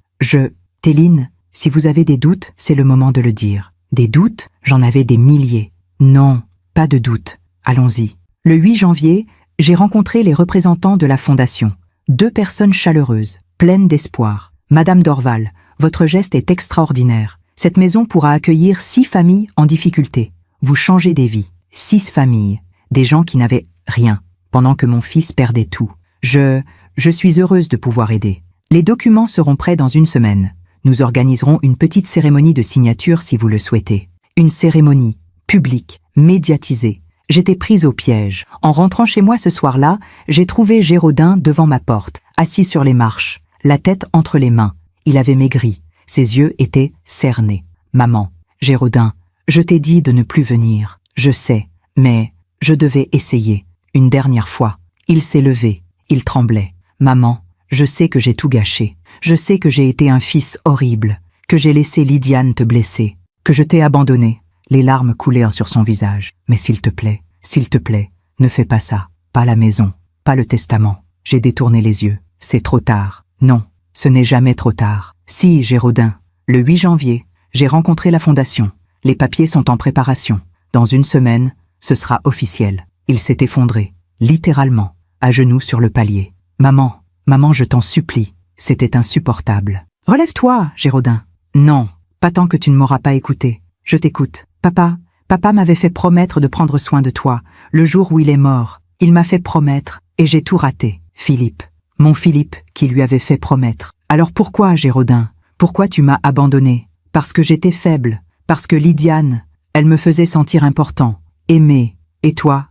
Téline, si vous avez des doutes, c'est le moment de le dire. Des doutes? J'en avais des milliers. Non, pas de doute. Allons-y. Le 8 janvier, j'ai rencontré les représentants de la Fondation. 2 personnes chaleureuses, pleines d'espoir. Madame Dorval, votre geste est extraordinaire. Cette maison pourra accueillir 6 familles en difficulté. Vous changez des vies. 6 familles. Des gens qui n'avaient rien, pendant que mon fils perdait tout. Je suis heureuse de pouvoir aider. Les documents seront prêts dans 1 semaine. Nous organiserons une petite cérémonie de signature si vous le souhaitez. Une cérémonie publique, médiatisée. J'étais prise au piège. En rentrant chez moi ce soir-là, j'ai trouvé Géraudin devant ma porte, assis sur les marches, la tête entre les mains. Il avait maigri. Ses yeux étaient cernés. « Maman, Géraudin, je t'ai dit de ne plus venir. Je sais, mais je devais essayer. Une dernière fois. » Il s'est levé. Il tremblait. « Maman, je sais que j'ai tout gâché. Je sais que j'ai été un fils horrible, que j'ai laissé Lydiane te blesser, que je t'ai abandonné. » Les larmes coulèrent sur son visage. « Mais s'il te plaît, ne fais pas ça. Pas la maison, pas le testament. » J'ai détourné les yeux. « C'est trop tard. » « Non, ce n'est jamais trop tard. »« Si, Géraudin, le 8 janvier, j'ai rencontré la fondation. Les papiers sont en préparation. Dans une semaine, ce sera officiel. » Il s'est effondré, littéralement, à genoux sur le palier. « Maman, je t'en supplie. » C'était insupportable. « Relève-toi, Géraudin. »« Non, pas tant que tu ne m'auras pas écouté. Je t'écoute. Papa m'avait fait promettre de prendre soin de toi, le jour où il est mort. Il m'a fait promettre, et j'ai tout raté. Philippe. Mon Philippe qui lui avait fait promettre. Alors pourquoi, Géraudin? Pourquoi tu m'as abandonné? Parce que j'étais faible, parce que Lydiane, elle me faisait sentir important, aimé. Et toi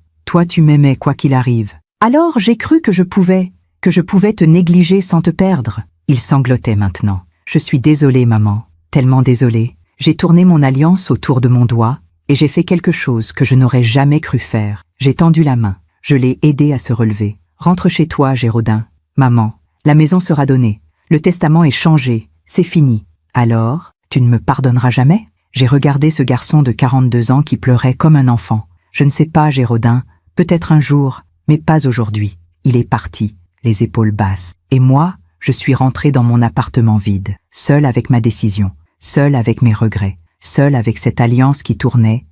tu m'aimais quoi qu'il arrive. Alors j'ai cru que je pouvais te négliger sans te perdre. » Il sanglotait maintenant. « Je suis désolée, maman, tellement désolée. J'ai tourné mon alliance autour de mon doigt et j'ai fait quelque chose que je n'aurais jamais cru faire. J'ai tendu la main. Je l'ai aidé à se relever. Rentre chez toi, Géraudin. Maman, la maison sera donnée. Le testament est changé. C'est fini. Alors, tu ne me pardonneras jamais? » J'ai regardé ce garçon de 42 ans qui pleurait comme un enfant. « Je ne sais pas, Géraudin. Peut-être un jour, mais pas aujourd'hui. » Il est parti, les épaules basses. Et moi, je suis rentrée dans mon appartement vide, seule avec ma décision, seule avec mes regrets, seule avec cette alliance qui tournait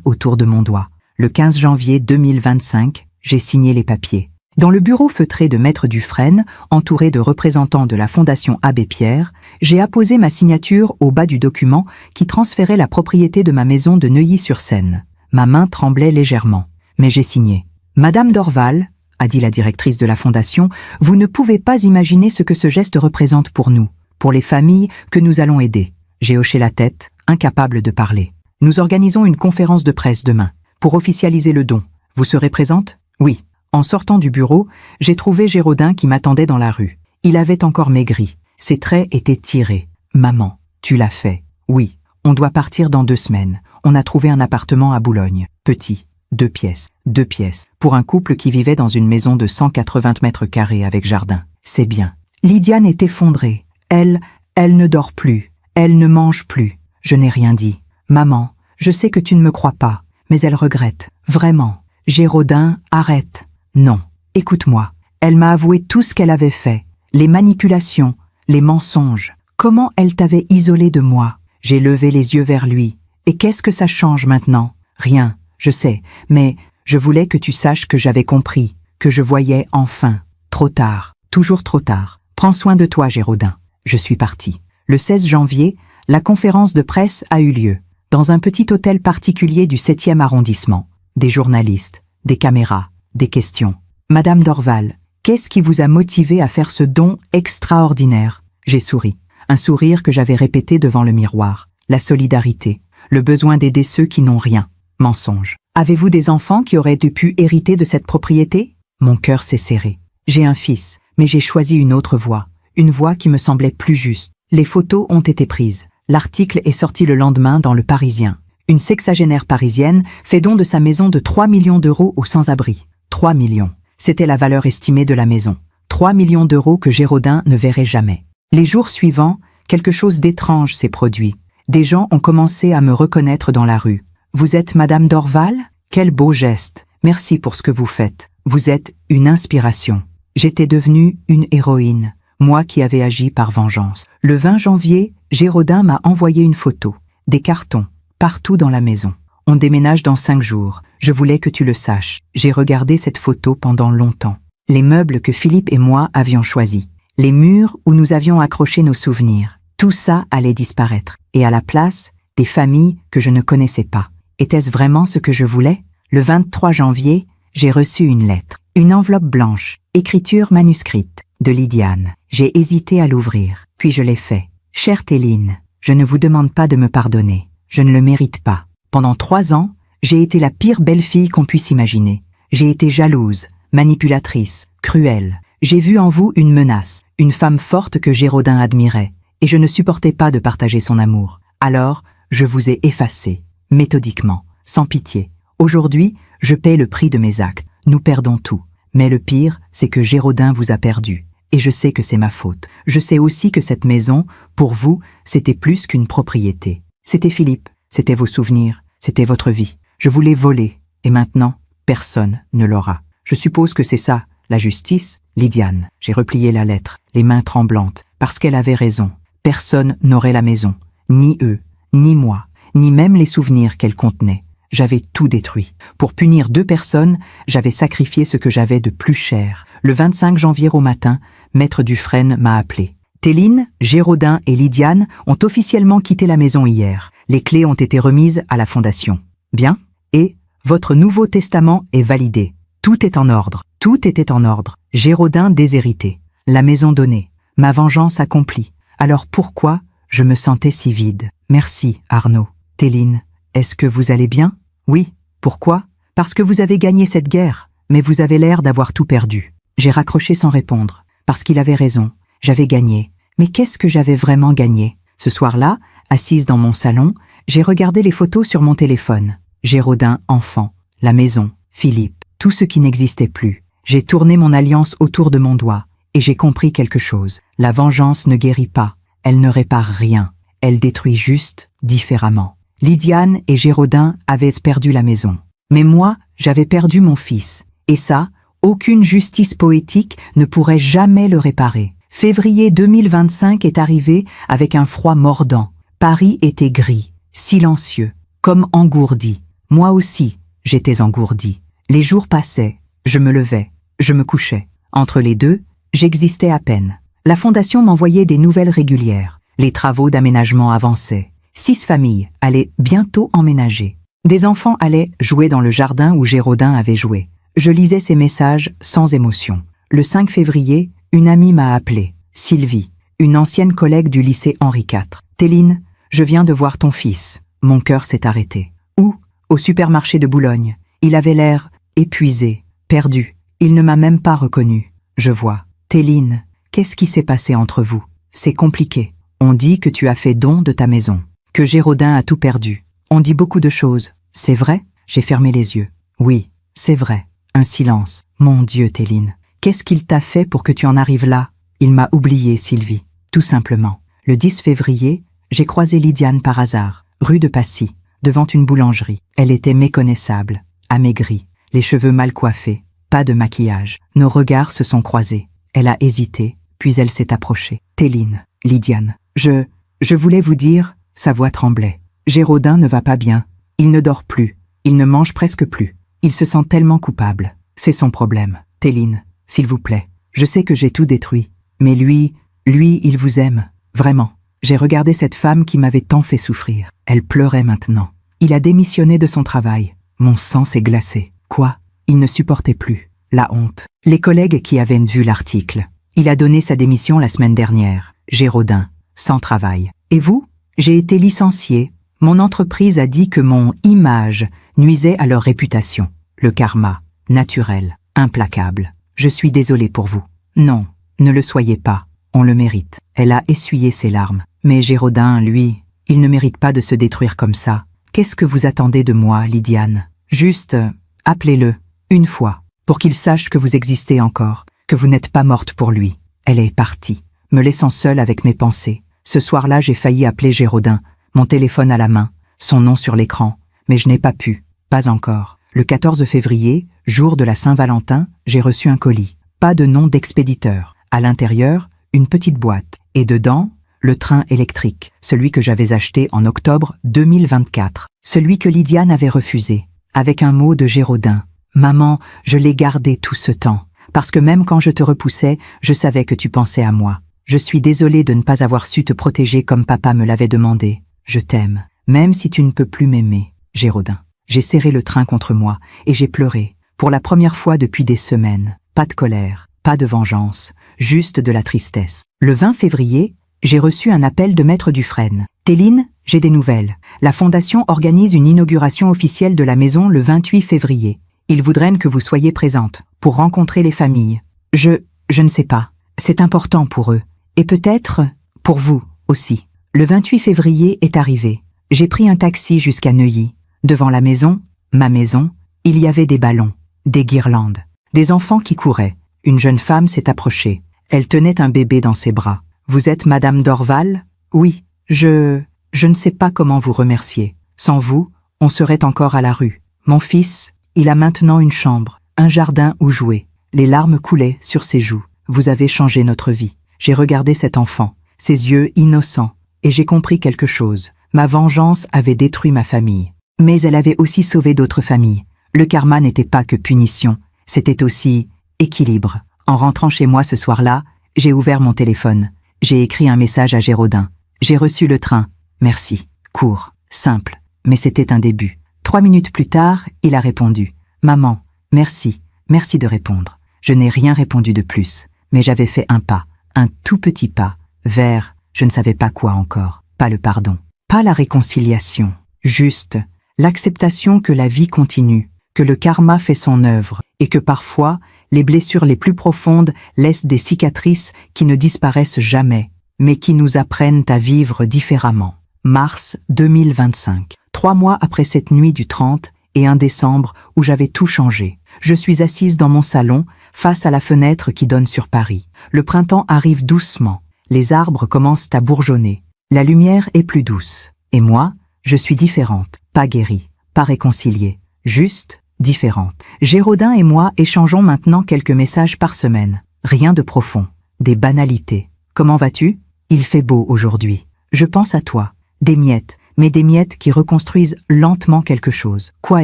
autour de mon doigt. Le 15 janvier 2025, j'ai signé les papiers. Dans le bureau feutré de Maître Dufresne, entouré de représentants de la Fondation Abbé Pierre, j'ai apposé ma signature au bas du document qui transférait la propriété de ma maison de Neuilly-sur-Seine. Ma main tremblait légèrement, mais j'ai signé. « Madame Dorval, » a dit la directrice de la Fondation, « vous ne pouvez pas imaginer ce que ce geste représente pour nous, pour les familles que nous allons aider. » J'ai hoché la tête, incapable de parler. « Nous organisons une conférence de presse demain, pour officialiser le don. Vous serez présente? » « Oui. » En sortant du bureau, j'ai trouvé Géraudin qui m'attendait dans la rue. Il avait encore maigri. Ses traits étaient tirés. « Maman, tu l'as fait. »« Oui. On doit partir dans 2 semaines. On a trouvé un appartement à Boulogne. Petit. 2 pièces. 2 pièces. Pour un couple qui vivait dans une maison de 180 mètres carrés avec jardin. C'est bien. » Lydiane est effondrée. Elle ne dort plus. Elle ne mange plus. Je n'ai rien dit. « Maman, je sais que tu ne me crois pas, mais elle regrette. Vraiment. Géraudin, arrête. » Non, écoute-moi. Elle m'a avoué tout ce qu'elle avait fait. Les manipulations, les mensonges. Comment elle t'avait isolé de moi. J'ai levé les yeux vers lui. Et qu'est-ce que ça change maintenant? Rien, je sais, mais je voulais que tu saches que j'avais compris, que je voyais enfin. Trop tard, toujours trop tard. Prends soin de toi, Géraudin. Je suis partie. Le 16 janvier, la conférence de presse a eu lieu, dans un petit hôtel particulier du 7e arrondissement. Des journalistes, des caméras. Des questions. « Madame Dorval, qu'est-ce qui vous a motivé à faire ce don extraordinaire ?» J'ai souri. Un sourire que j'avais répété devant le miroir. La solidarité. Le besoin d'aider ceux qui n'ont rien. Mensonge. « Avez-vous des enfants qui auraient pu hériter de cette propriété ?» Mon cœur s'est serré. J'ai un fils, mais j'ai choisi une autre voie. Une voie qui me semblait plus juste. Les photos ont été prises. L'article est sorti le lendemain dans Le Parisien. Une sexagénaire parisienne fait don de sa maison de 3 millions d'euros aux sans-abri. 3 millions. C'était la valeur estimée de la maison. 3 millions d'euros que Géraudin ne verrait jamais. Les jours suivants, quelque chose d'étrange s'est produit. Des gens ont commencé à me reconnaître dans la rue. « Vous êtes Madame Dorval? Quel beau geste. Merci pour ce que vous faites. Vous êtes une inspiration. » J'étais devenue une héroïne, moi qui avais agi par vengeance. Le 20 janvier, Géraudin m'a envoyé une photo. Des cartons, partout dans la maison. On déménage dans 5 jours. Je voulais que tu le saches. J'ai regardé cette photo pendant longtemps. Les meubles que Philippe et moi avions choisis. Les murs où nous avions accroché nos souvenirs. Tout ça allait disparaître. Et à la place, des familles que je ne connaissais pas. Était-ce vraiment ce que je voulais? Le 23 janvier, j'ai reçu une lettre. Une enveloppe blanche, écriture manuscrite, de Lydiane. J'ai hésité à l'ouvrir, puis je l'ai fait. « Chère Téline, je ne vous demande pas de me pardonner. Je ne le mérite pas. Pendant 3 ans, J'ai été la pire belle-fille qu'on puisse imaginer. J'ai été jalouse, manipulatrice, cruelle. J'ai vu en vous une menace, une femme forte que Géraudin admirait, et je ne supportais pas de partager son amour. Alors, je vous ai effacé, méthodiquement, sans pitié. Aujourd'hui, je paie le prix de mes actes. Nous perdons tout. Mais le pire, c'est que Géraudin vous a perdu. Et je sais que c'est ma faute. Je sais aussi que cette maison, pour vous, c'était plus qu'une propriété. C'était Philippe, c'était vos souvenirs, c'était votre vie. Je vous l'ai volé, et maintenant, personne ne l'aura. Je suppose que c'est ça, la justice, Lydiane. J'ai replié la lettre, les mains tremblantes, parce qu'elle avait raison. Personne n'aurait la maison, ni eux, ni moi, ni même les souvenirs qu'elle contenait. J'avais tout détruit. Pour punir 2 personnes, j'avais sacrifié ce que j'avais de plus cher. Le 25 janvier au matin, Maître Dufresne m'a appelé. Téline, Géraudin et Lydiane ont officiellement quitté la maison hier. Les clés ont été remises à la fondation. Bien. Et votre nouveau testament est validé. Tout est en ordre. Tout était en ordre. Géraudin déshérité. La maison donnée. Ma vengeance accomplie. Alors pourquoi je me sentais si vide? Merci, Arnaud. Téline, est-ce que vous allez bien? Oui. Pourquoi? Parce que vous avez gagné cette guerre, mais vous avez l'air d'avoir tout perdu. J'ai raccroché sans répondre. Parce qu'il avait raison. J'avais gagné. Mais qu'est-ce que j'avais vraiment gagné? Ce soir-là, assise dans mon salon, j'ai regardé les photos sur mon téléphone. Géraudin enfant, la maison, Philippe, tout ce qui n'existait plus. J'ai tourné mon alliance autour de mon doigt, et j'ai compris quelque chose. La vengeance ne guérit pas, elle ne répare rien, elle détruit juste différemment. Lydiane et Géraudin avaient perdu la maison. Mais moi, j'avais perdu mon fils. Et ça, aucune justice poétique ne pourrait jamais le réparer. Février 2025 est arrivé avec un froid mordant. Paris était gris, silencieux, comme engourdi. Moi aussi, j'étais engourdi. Les jours passaient, je me levais, je me couchais. Entre les deux, j'existais à peine. La fondation m'envoyait des nouvelles régulières. Les travaux d'aménagement avançaient. 6 familles allaient bientôt emménager. Des enfants allaient jouer dans le jardin où Géraudin avait joué. Je lisais ces messages sans émotion. Le 5 février, une amie m'a appelé, Sylvie, une ancienne collègue du lycée Henri IV. Téline, je viens de voir ton fils. Mon cœur s'est arrêté. Où? Au supermarché de Boulogne. Il avait l'air épuisé, perdu. Il ne m'a même pas reconnu. Je vois. Téline, qu'est-ce qui s'est passé entre vous? C'est compliqué. On dit que tu as fait don de ta maison, que Géraudin a tout perdu. On dit beaucoup de choses. C'est vrai? J'ai fermé les yeux. Oui, c'est vrai. Un silence. Mon Dieu, Téline. Qu'est-ce qu'il t'a fait pour que tu en arrives là? Il m'a oublié, Sylvie. Tout simplement. Le 10 février, j'ai croisé Lydiane par hasard, rue de Passy, devant une boulangerie. Elle était méconnaissable, amaigrie, les cheveux mal coiffés, pas de maquillage. Nos regards se sont croisés. Elle a hésité, puis elle s'est approchée. Téline, Lydiane. Je voulais vous dire, sa voix tremblait. Géraudin ne va pas bien. Il ne dort plus. Il ne mange presque plus. Il se sent tellement coupable. C'est son problème. Téline, s'il vous plaît. Je sais que j'ai tout détruit. Mais lui, il vous aime. Vraiment. J'ai regardé cette femme qui m'avait tant fait souffrir. Elle pleurait maintenant. Il a démissionné de son travail. Mon sang s'est glacé. Quoi? Il ne supportait plus. La honte. Les collègues qui avaient vu l'article. Il a donné sa démission la semaine dernière. Géraudin, sans travail. Et vous? J'ai été licencié. Mon entreprise a dit que mon image nuisait à leur réputation. Le karma, naturel, implacable. Je suis désolée pour vous. Non, ne le soyez pas. On le mérite. Elle a essuyé ses larmes. Mais Géraudin, lui, il ne mérite pas de se détruire comme ça. Qu'est-ce que vous attendez de moi, Lydiane? Juste, appelez-le, une fois, pour qu'il sache que vous existez encore, que vous n'êtes pas morte pour lui. Elle est partie, me laissant seule avec mes pensées. Ce soir-là, j'ai failli appeler Géraudin, mon téléphone à la main, son nom sur l'écran, mais je n'ai pas pu, pas encore. Le 14 février, jour de la Saint-Valentin, j'ai reçu un colis. Pas de nom d'expéditeur. À l'intérieur, une petite boîte. Et dedans, le train électrique, celui que j'avais acheté en octobre 2024. Celui que Lydiane avait refusé, avec un mot de Géraudin. Maman, je l'ai gardé tout ce temps, parce que même quand je te repoussais, je savais que tu pensais à moi. Je suis désolée de ne pas avoir su te protéger comme papa me l'avait demandé. Je t'aime, même si tu ne peux plus m'aimer, Géraudin. J'ai serré le train contre moi, et j'ai pleuré, pour la première fois depuis des semaines. Pas de colère, pas de vengeance, juste de la tristesse. Le 20 février, j'ai reçu un appel de Maître Dufresne. Téline, j'ai des nouvelles. La Fondation organise une inauguration officielle de la maison le 28 février. Ils voudraient que vous soyez présente, pour rencontrer les familles. Je ne sais pas. C'est important pour eux. Et peut-être, pour vous aussi. Le 28 février est arrivé. J'ai pris un taxi jusqu'à Neuilly. Devant la maison, ma maison, il y avait des ballons, des guirlandes, des enfants qui couraient. Une jeune femme s'est approchée. Elle tenait un bébé dans ses bras. « Vous êtes Madame Dorval ?»« Oui, je ne sais pas comment vous remercier. Sans vous, on serait encore à la rue. Mon fils, il a maintenant une chambre, un jardin où jouer. » Les larmes coulaient sur ses joues. « Vous avez changé notre vie. » J'ai regardé cet enfant, ses yeux innocents, et j'ai compris quelque chose. Ma vengeance avait détruit ma famille. Mais elle avait aussi sauvé d'autres familles. Le karma n'était pas que punition, c'était aussi équilibre. En rentrant chez moi ce soir-là, j'ai ouvert mon téléphone. J'ai écrit un message à Géraudin. J'ai reçu le train. Merci. Court, simple, mais c'était un début. 3 minutes plus tard, il a répondu. Maman, merci, merci de répondre. Je n'ai rien répondu de plus, mais j'avais fait un pas, un tout petit pas, vers, je ne savais pas quoi encore, pas le pardon, pas la réconciliation, juste l'acceptation que la vie continue, que le karma fait son œuvre et que parfois, les blessures les plus profondes laissent des cicatrices qui ne disparaissent jamais, mais qui nous apprennent à vivre différemment. Mars 2025. 3 mois après cette nuit du 30 et 1 décembre où j'avais tout changé. Je suis assise dans mon salon, face à la fenêtre qui donne sur Paris. Le printemps arrive doucement. Les arbres commencent à bourgeonner. La lumière est plus douce. Et moi, je suis différente, pas guérie, pas réconciliée, juste différente. Géraudin et moi échangeons maintenant quelques messages par semaine. Rien de profond, des banalités. Comment vas-tu? Il fait beau aujourd'hui. Je pense à toi. Des miettes, mais des miettes qui reconstruisent lentement quelque chose. Quoi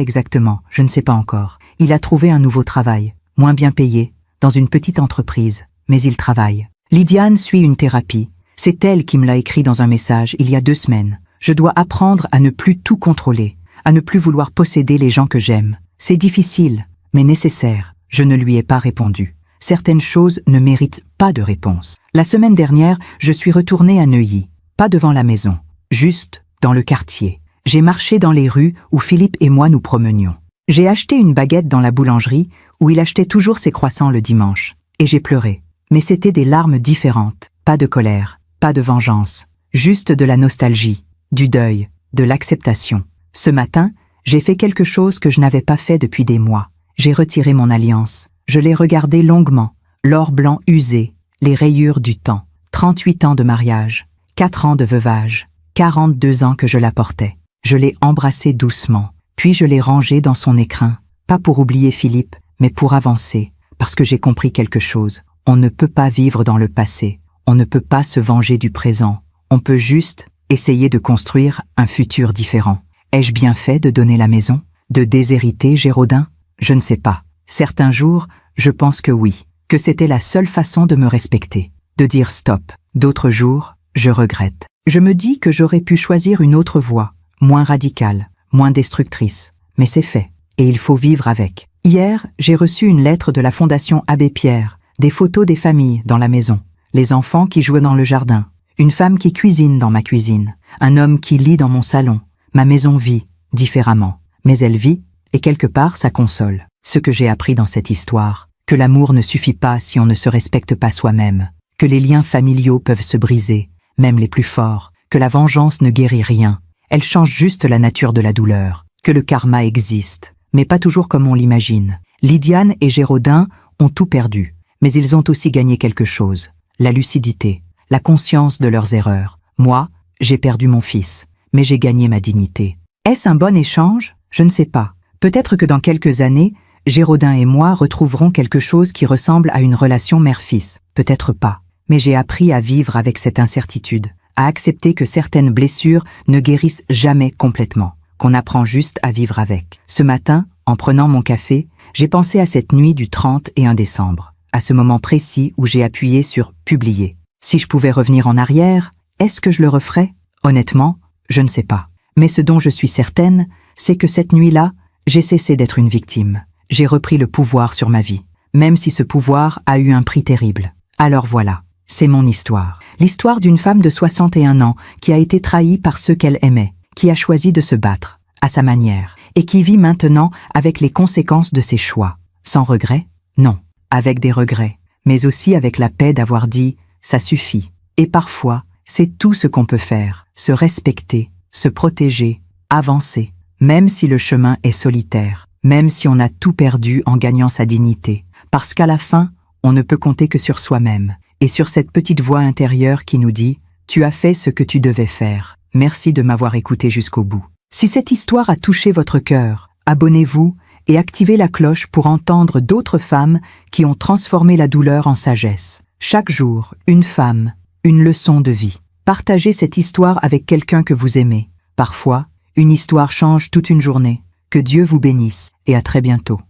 exactement? Je ne sais pas encore. Il a trouvé un nouveau travail, moins bien payé, dans une petite entreprise, mais il travaille. Lydiane suit une thérapie. C'est elle qui me l'a écrit dans un message il y a 2 semaines. Je dois apprendre à ne plus tout contrôler, à ne plus vouloir posséder les gens que j'aime. C'est difficile, mais nécessaire. Je ne lui ai pas répondu. Certaines choses ne méritent pas de réponse. La semaine dernière, je suis retournée à Neuilly, pas devant la maison, juste dans le quartier. J'ai marché dans les rues où Philippe et moi nous promenions. J'ai acheté une baguette dans la boulangerie où il achetait toujours ses croissants le dimanche, et j'ai pleuré. Mais c'était des larmes différentes, pas de colère, pas de vengeance, juste de la nostalgie, du deuil, de l'acceptation. Ce matin, j'ai fait quelque chose que je n'avais pas fait depuis des mois. J'ai retiré mon alliance. Je l'ai regardée longuement, l'or blanc usé, les rayures du temps. 38 ans de mariage, 4 ans de veuvage, 42 ans que je la portais. Je l'ai embrassée doucement, puis je l'ai rangée dans son écrin, pas pour oublier Philippe, mais pour avancer, parce que j'ai compris quelque chose. On ne peut pas vivre dans le passé, on ne peut pas se venger du présent, on peut juste essayer de construire un futur différent. Ai-je bien fait de donner la maison? De déshériter Géraudin? Je ne sais pas. Certains jours, je pense que oui, que c'était la seule façon de me respecter, de dire stop. D'autres jours, je regrette. Je me dis que j'aurais pu choisir une autre voie, moins radicale, moins destructrice. Mais c'est fait, et il faut vivre avec. Hier, j'ai reçu une lettre de la Fondation Abbé Pierre, des photos des familles dans la maison, les enfants qui jouent dans le jardin, une femme qui cuisine dans ma cuisine, un homme qui lit dans mon salon. Ma maison vit différemment, mais elle vit, et quelque part ça console. Ce que j'ai appris dans cette histoire, que l'amour ne suffit pas si on ne se respecte pas soi-même, que les liens familiaux peuvent se briser, même les plus forts, que la vengeance ne guérit rien, elle change juste la nature de la douleur, que le karma existe, mais pas toujours comme on l'imagine. Lydiane et Géraudin ont tout perdu, mais ils ont aussi gagné quelque chose, la lucidité, la conscience de leurs erreurs. Moi, j'ai perdu mon fils, mais j'ai gagné ma dignité. Est-ce un bon échange? Je ne sais pas. Peut-être que dans quelques années, Géraudin et moi retrouverons quelque chose qui ressemble à une relation mère-fils. Peut-être pas. Mais j'ai appris à vivre avec cette incertitude, à accepter que certaines blessures ne guérissent jamais complètement, qu'on apprend juste à vivre avec. Ce matin, en prenant mon café, j'ai pensé à cette nuit du 30 et 1 décembre, à ce moment précis où j'ai appuyé sur « Publier ». Si je pouvais revenir en arrière, est-ce que je le referais? Honnêtement, je ne sais pas. Mais ce dont je suis certaine, c'est que cette nuit-là, j'ai cessé d'être une victime. J'ai repris le pouvoir sur ma vie, même si ce pouvoir a eu un prix terrible. Alors voilà, C'est mon histoire. L'histoire d'une femme de 61 ans qui a été trahie par ceux qu'elle aimait, qui a choisi de se battre, à sa manière, et qui vit maintenant avec les conséquences de ses choix. Sans regret? Non. Avec des regrets, mais aussi avec la paix d'avoir dit « ça suffit ». Et parfois, c'est tout ce qu'on peut faire, se respecter, se protéger, avancer, même si le chemin est solitaire, même si on a tout perdu en gagnant sa dignité, parce qu'à la fin, on ne peut compter que sur soi-même, et sur cette petite voix intérieure qui nous dit « tu as fait ce que tu devais faire, merci de m'avoir écouté jusqu'au bout ». Si cette histoire a touché votre cœur, abonnez-vous et activez la cloche pour entendre d'autres femmes qui ont transformé la douleur en sagesse. Chaque jour, une femme, une leçon de vie. Partagez cette histoire avec quelqu'un que vous aimez. Parfois, une histoire change toute une journée. Que Dieu vous bénisse et à très bientôt.